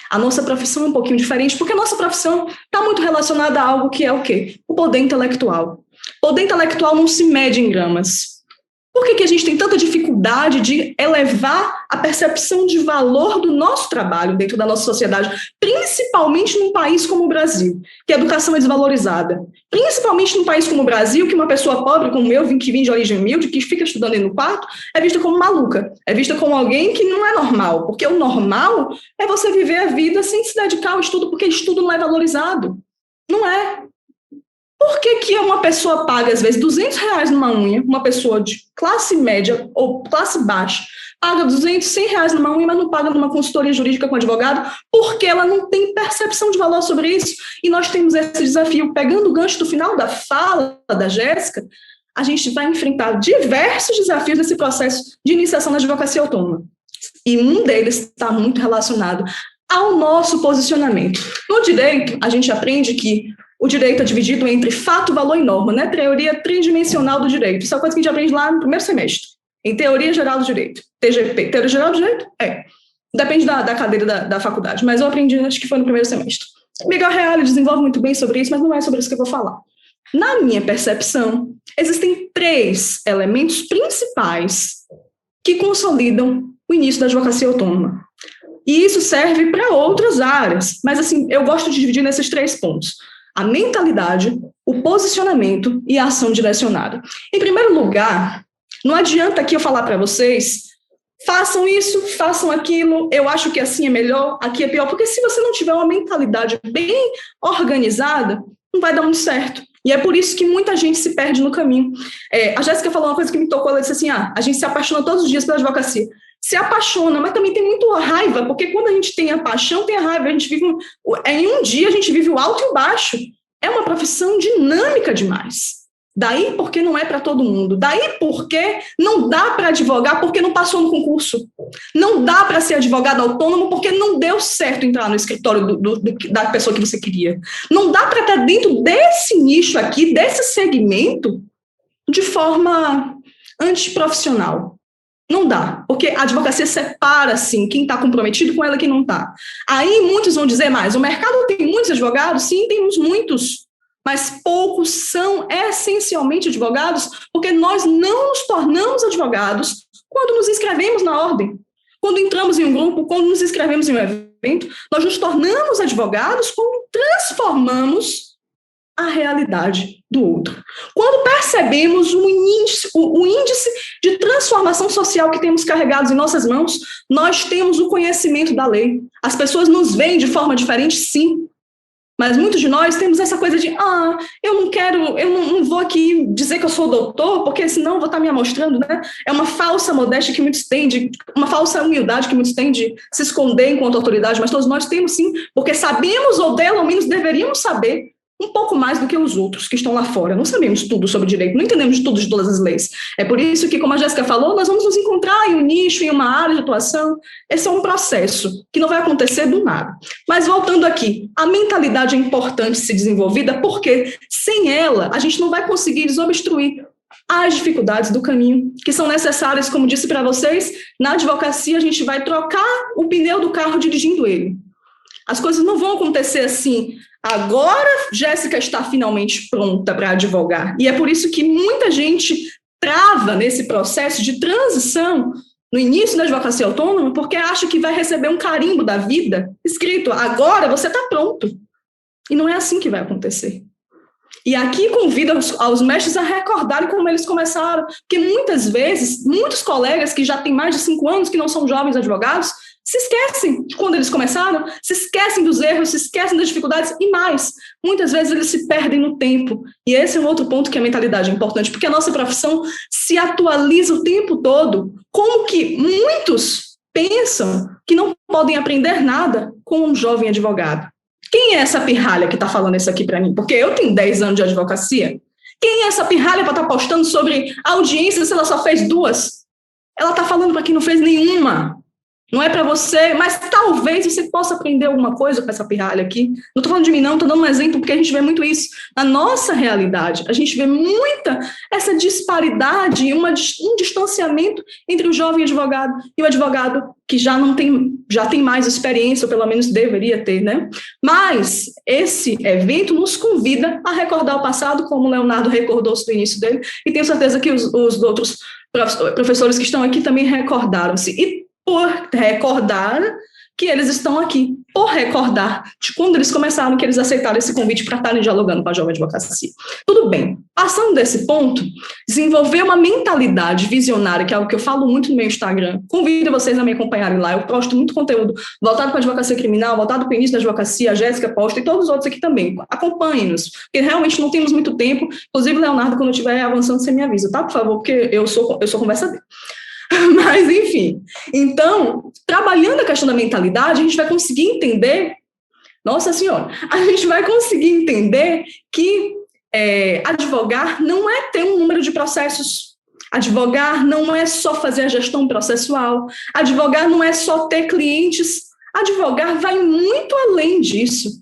A nossa profissão é um pouquinho diferente, porque a nossa profissão está muito relacionada a algo que é o quê? O poder intelectual. O poder intelectual não se mede em gramas. Por que a gente tem tanta dificuldade de elevar a percepção de valor do nosso trabalho dentro da nossa sociedade, principalmente num país como o Brasil, que a educação é desvalorizada? Principalmente num país como o Brasil, que uma pessoa pobre como eu, que vem de origem humilde, que fica estudando aí no quarto, é vista como maluca, é vista como alguém que não é normal, porque o normal é você viver a vida sem se dedicar ao estudo, porque estudo não é valorizado. Não é. Por que uma pessoa paga, às vezes, R$200 numa unha, uma pessoa de classe média ou classe baixa, paga R$100 numa unha, mas não paga numa consultoria jurídica com advogado, porque ela não tem percepção de valor sobre isso? E nós temos esse desafio. Pegando o gancho do final da fala da Jéssica, a gente vai enfrentar diversos desafios nesse processo de iniciação da advocacia autônoma. E um deles está muito relacionado ao nosso posicionamento. No direito, a gente aprende que o direito é dividido entre fato, valor e norma, né? Teoria tridimensional do direito. Isso é uma coisa que a gente aprende lá no primeiro semestre, em Teoria Geral do Direito. TGP. Teoria Geral do Direito? É. Depende da cadeira da faculdade, mas eu aprendi, acho que foi no primeiro semestre. Miguel Reale desenvolve muito bem sobre isso, mas não é sobre isso que eu vou falar. Na minha percepção, existem 3 elementos principais que consolidam o início da advocacia autônoma. E isso serve para outras áreas, mas assim, eu gosto de dividir nesses 3 pontos. A mentalidade, o posicionamento e a ação direcionada. Em primeiro lugar, Não adianta aqui eu falar para vocês, façam isso, façam aquilo, eu acho que assim é melhor, aqui é pior, porque se você não tiver uma mentalidade bem organizada, não vai dar muito certo. E é por isso que muita gente se perde no caminho. A Jéssica falou uma coisa que me tocou, ela disse assim, a gente se apaixona todos os dias pela advocacia. Se apaixona, mas também tem muito raiva, porque quando a gente tem a paixão, tem a raiva, a gente vive em um dia a gente vive o alto e o baixo. É uma profissão dinâmica demais. Daí porque não é para todo mundo. Daí porque não dá para advogar porque não passou no concurso. Não dá para ser advogado autônomo porque não deu certo entrar no escritório da pessoa que você queria. Não dá para estar dentro desse nicho aqui, desse segmento, de forma antiprofissional. Não dá, porque a advocacia separa, sim, quem está comprometido com ela e quem não está. Aí muitos vão dizer mais, o mercado tem muitos advogados? Sim, temos muitos. Mas poucos são essencialmente advogados, porque nós não nos tornamos advogados quando nos inscrevemos na ordem, quando entramos em um grupo, quando nos inscrevemos em um evento, nós nos tornamos advogados quando transformamos a realidade do outro. Quando percebemos o índice de transformação social que temos carregados em nossas mãos, nós temos o conhecimento da lei. As pessoas nos veem de forma diferente, sim. Mas muitos de nós temos essa coisa de, eu não vou aqui dizer que eu sou doutor, porque senão eu vou estar me amostrando, né? É uma falsa modéstia que muitos têm, uma falsa humildade que muitos têm de se esconder enquanto autoridade, mas todos nós temos sim, porque sabemos, ou pelo menos deveríamos saber, um pouco mais do que os outros que estão lá fora. Não sabemos tudo sobre direito, não entendemos tudo de todas as leis. É por isso que, como a Jéssica falou, nós vamos nos encontrar em um nicho, em uma área de atuação. Esse é um processo que não vai acontecer do nada. Mas voltando aqui, a mentalidade é importante ser desenvolvida porque, sem ela, a gente não vai conseguir desobstruir as dificuldades do caminho, que são necessárias, como disse para vocês, na advocacia a gente vai trocar o pneu do carro dirigindo ele. As coisas não vão acontecer assim, agora Jéssica está finalmente pronta para advogar. E é por isso que muita gente trava nesse processo de transição no início da advocacia autônoma, porque acha que vai receber um carimbo da vida escrito, agora você está pronto. E não é assim que vai acontecer. E aqui convido aos mestres a recordarem como eles começaram, porque muitas vezes, muitos colegas que já têm mais de 5 anos, que não são jovens advogados, se esquecem de quando eles começaram, se esquecem dos erros, se esquecem das dificuldades e mais. Muitas vezes eles se perdem no tempo. E esse é um outro ponto que a mentalidade é importante, porque a nossa profissão se atualiza o tempo todo. Como que muitos pensam que não podem aprender nada com um jovem advogado? Quem é essa pirralha que está falando isso aqui para mim? Porque eu tenho 10 anos de advocacia. Quem é essa pirralha para estar postando sobre audiência se ela só fez 2? Ela está falando para quem não fez nenhuma. Não é para você, mas talvez você possa aprender alguma coisa com essa pirralha aqui. Não estou falando de mim não, estou dando um exemplo, porque a gente vê muito isso. Na nossa realidade, a gente vê muita essa disparidade e um distanciamento entre o jovem advogado e o advogado que já tem mais experiência, ou pelo menos deveria ter, né? Mas esse evento nos convida a recordar o passado, como o Leonardo recordou-se do início dele, e tenho certeza que os outros professores que estão aqui também recordaram-se. E por recordar que eles estão aqui, por recordar de quando eles começaram, que eles aceitaram esse convite para estarem dialogando com a jovem advocacia. Tudo bem, passando desse ponto, desenvolver uma mentalidade visionária, que é algo que eu falo muito no meu Instagram, convido vocês a me acompanharem lá, eu posto muito conteúdo voltado para a advocacia criminal, voltado para o início da advocacia, a Jéssica posta e todos os outros aqui também, acompanhem-nos, porque realmente não temos muito tempo, inclusive, Leonardo, quando eu estiver avançando, você me avisa, tá, por favor, porque eu sou conversadeira. Mas, enfim, então, trabalhando a questão da mentalidade, a gente vai conseguir entender, nossa senhora, a gente vai conseguir entender que advogar não é ter um número de processos, advogar não é só fazer a gestão processual, advogar não é só ter clientes, advogar vai muito além disso.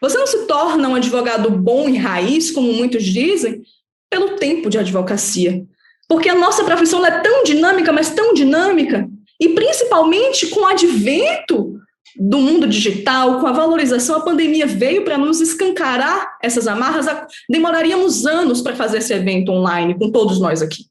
Você não se torna um advogado bom e raiz, como muitos dizem, pelo tempo de advocacia. Porque a nossa profissão é tão dinâmica, mas tão dinâmica, e principalmente com o advento do mundo digital, com a valorização, a pandemia veio para nos escancarar essas amarras, demoraríamos anos para fazer esse evento online, com todos nós aqui.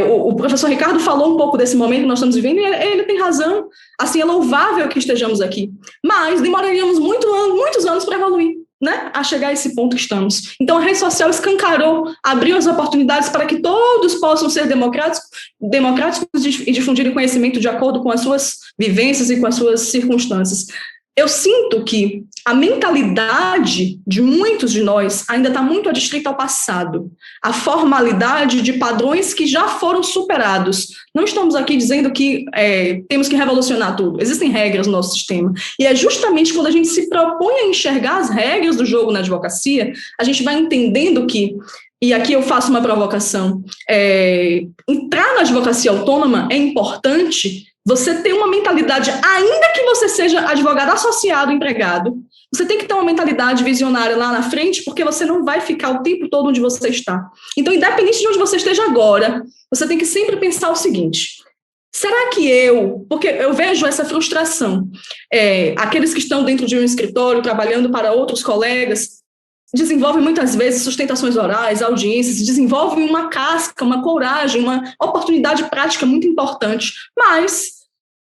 O professor Ricardo falou um pouco desse momento que nós estamos vivendo, e ele tem razão, assim, é louvável que estejamos aqui, mas demoraríamos muitos anos para evoluir. né, a chegar a esse ponto que estamos. Então, a rede social escancarou, abriu as oportunidades para que todos possam ser democráticos e difundirem conhecimento de acordo com as suas vivências e com as suas circunstâncias. Eu sinto que a mentalidade de muitos de nós ainda está muito adstrita ao passado, a formalidade de padrões que já foram superados. Não estamos aqui dizendo que temos que revolucionar tudo, existem regras no nosso sistema, e é justamente quando a gente se propõe a enxergar as regras do jogo na advocacia, a gente vai entendendo que, e aqui eu faço uma provocação, entrar na advocacia autônoma é importante. Você tem uma mentalidade, ainda que você seja advogado associado, empregado, você tem que ter uma mentalidade visionária lá na frente, porque você não vai ficar o tempo todo onde você está. Então, independente de onde você esteja agora, você tem que sempre pensar o seguinte: será que porque eu vejo essa frustração, aqueles que estão dentro de um escritório, trabalhando para outros colegas, desenvolvem muitas vezes sustentações orais, audiências, desenvolvem uma casca, uma coragem, uma oportunidade prática muito importante, mas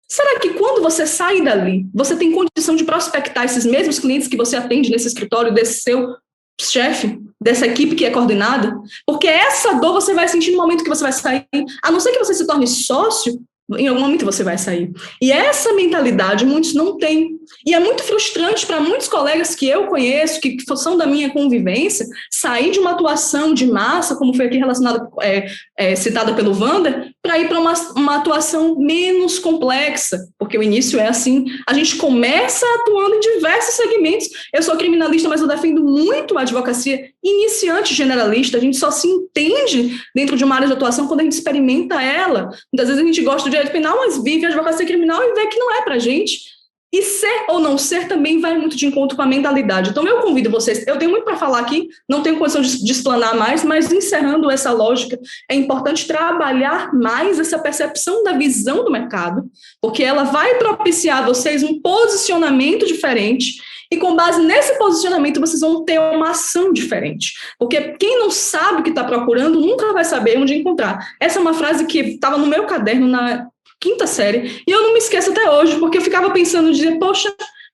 será que quando você sai dali, você tem condição de prospectar esses mesmos clientes que você atende nesse escritório, desse seu chefe, dessa equipe que é coordenada? Porque essa dor você vai sentir no momento que você vai sair, a não ser que você se torne sócio, em algum momento você vai sair. E essa mentalidade muitos não têm. E é muito frustrante para muitos colegas que eu conheço, que são da minha convivência, sair de uma atuação de massa, como foi aqui relacionada, citada pelo Wander, para ir para uma atuação menos complexa, porque o início é assim, a gente começa atuando em diversos segmentos. Eu sou criminalista, mas eu defendo muito a advocacia iniciante generalista. A gente só se entende dentro de uma área de atuação quando a gente experimenta ela. Muitas vezes a gente gosta do direito penal, mas vive a advocacia criminal e vê que não é para a gente. E ser ou não ser também vai muito de encontro com a mentalidade. Então, eu convido vocês, eu tenho muito para falar aqui, não tenho condição de explanar mais, mas encerrando essa lógica, é importante trabalhar mais essa percepção da visão do mercado, porque ela vai propiciar a vocês um posicionamento diferente, e com base nesse posicionamento vocês vão ter uma ação diferente. Porque quem não sabe o que está procurando nunca vai saber onde encontrar. Essa é uma frase que estava no meu caderno na 5ª série, e eu não me esqueço até hoje, porque eu ficava pensando, dizer, poxa,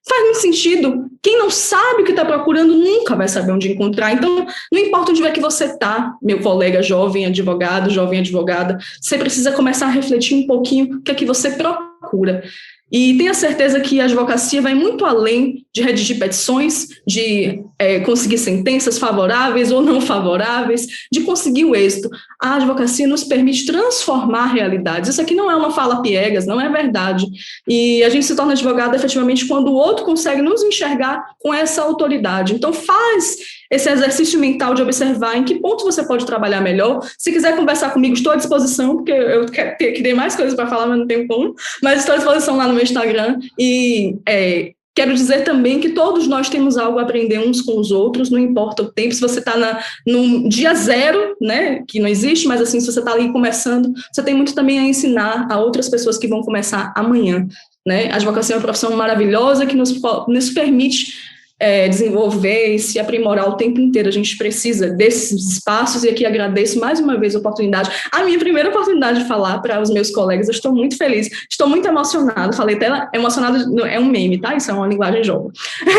faz muito sentido. Quem não sabe o que está procurando nunca vai saber onde encontrar. Então, não importa onde é que você está, meu colega jovem advogado, jovem advogada, você precisa começar a refletir um pouquinho o que é que você procura. E tenha certeza que a advocacia vai muito além de redigir petições, de conseguir sentenças favoráveis ou não favoráveis, de conseguir o êxito. A advocacia nos permite transformar realidades. Isso aqui não é uma fala piegas, não é verdade. E a gente se torna advogado efetivamente quando o outro consegue nos enxergar com essa autoridade. Então, faz esse exercício mental de observar em que ponto você pode trabalhar melhor. Se quiser conversar comigo, estou à disposição, porque eu queria mais coisas para falar, mas não tenho como. Mas estou à disposição lá no meu Instagram. E quero dizer também que todos nós temos algo a aprender uns com os outros, não importa o tempo. Se você está no dia zero, né, que não existe, mas assim, se você está ali começando, você tem muito também a ensinar a outras pessoas que vão começar amanhã. Né? A advocacia é uma profissão maravilhosa que nos permite desenvolver e se aprimorar o tempo inteiro. A gente precisa desses espaços, e aqui agradeço mais uma vez a oportunidade, a minha primeira oportunidade de falar para os meus colegas. Eu estou muito feliz, estou muito emocionada, falei até emocionada, é um meme, tá? Isso é uma linguagem jovem.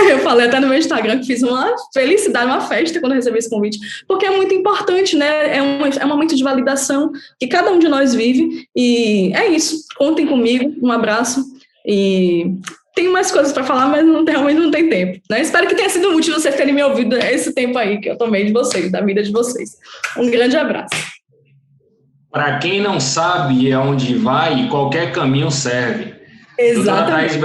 Eu falei até no meu Instagram que fiz uma felicidade, uma festa quando eu recebi esse convite, porque é muito importante, né? É um momento de validação que cada um de nós vive, e é isso. Contem comigo, um abraço, e tenho mais coisas para falar, mas realmente não tem tempo. Né? Espero que tenha sido útil vocês terem me ouvido esse tempo aí que eu tomei de vocês, da vida de vocês. Um grande abraço. Para quem não sabe aonde vai, qualquer caminho serve. Exatamente.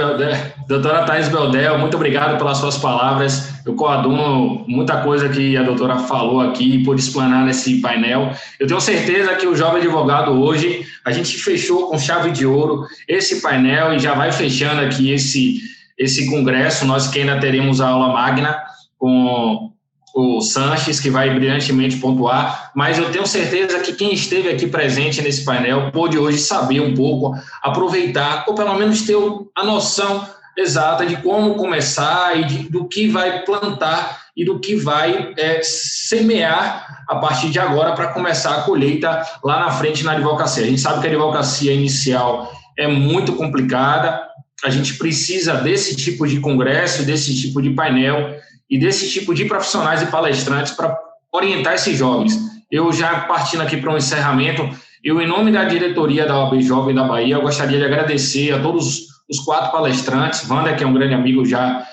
Doutora Thaís Beldel, muito obrigado pelas suas palavras. Eu coaduno muita coisa que a doutora falou aqui por explanar nesse painel. Eu tenho certeza que o Jovem Advogado hoje, a gente fechou com chave de ouro esse painel e já vai fechando aqui esse congresso. Nós que ainda teremos a aula magna com o Sanches, que vai brilhantemente pontuar, mas eu tenho certeza que quem esteve aqui presente nesse painel pôde hoje saber um pouco, aproveitar, ou pelo menos ter a noção exata de como começar e do que vai plantar e do que vai semear a partir de agora para começar a colheita lá na frente na advocacia. A gente sabe que a advocacia inicial é muito complicada, a gente precisa desse tipo de congresso, desse tipo de painel, e desse tipo de profissionais e palestrantes para orientar esses jovens. Eu já partindo aqui para um encerramento, eu, em nome da diretoria da OAB Jovem da Bahia, eu gostaria de agradecer a todos os 4 palestrantes, Wander, que é um grande amigo, já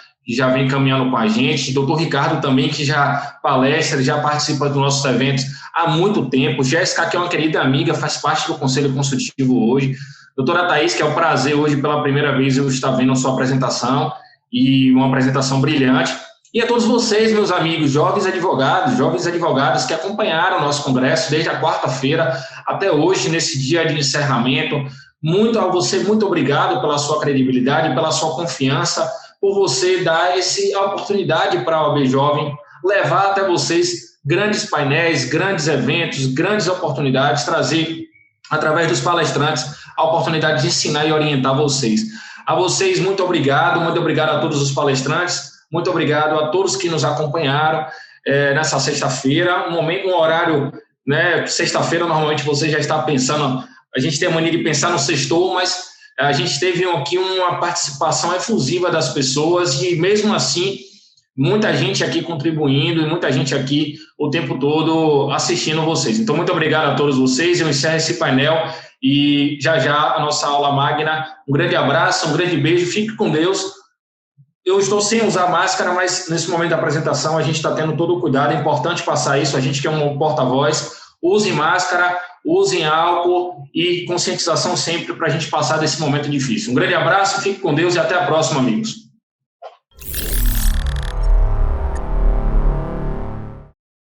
vem caminhando com a gente, doutor Ricardo também, que já palestra, já participa dos nossos eventos há muito tempo, Jéssica, que é uma querida amiga, faz parte do Conselho Consultivo hoje, doutora Thaís, que é um prazer hoje, pela primeira vez, eu estar vendo a sua apresentação, e uma apresentação brilhante, e a todos vocês, meus amigos, jovens advogados que acompanharam o nosso congresso desde a quarta-feira até hoje, nesse dia de encerramento. Muito a você, muito obrigado pela sua credibilidade, pela sua confiança, por você dar essa oportunidade para a OAB Jovem, levar até vocês grandes painéis, grandes eventos, grandes oportunidades, trazer, através dos palestrantes, a oportunidade de ensinar e orientar vocês. A vocês, muito obrigado a todos os palestrantes, muito obrigado a todos que nos acompanharam nessa sexta-feira, um horário, né, sexta-feira normalmente você já está pensando, a gente tem a mania de pensar no sextou, mas a gente teve aqui uma participação efusiva das pessoas e mesmo assim, muita gente aqui contribuindo e muita gente aqui o tempo todo assistindo vocês. Então, muito obrigado a todos vocês, eu encerro esse painel e já a nossa aula magna. Um grande abraço, um grande beijo, fique com Deus. Eu estou sem usar máscara, mas nesse momento da apresentação a gente está tendo todo o cuidado, é importante passar isso, a gente que é um porta-voz, use máscara, usem álcool e conscientização sempre para a gente passar desse momento difícil. Um grande abraço, fique com Deus e até a próxima, amigos.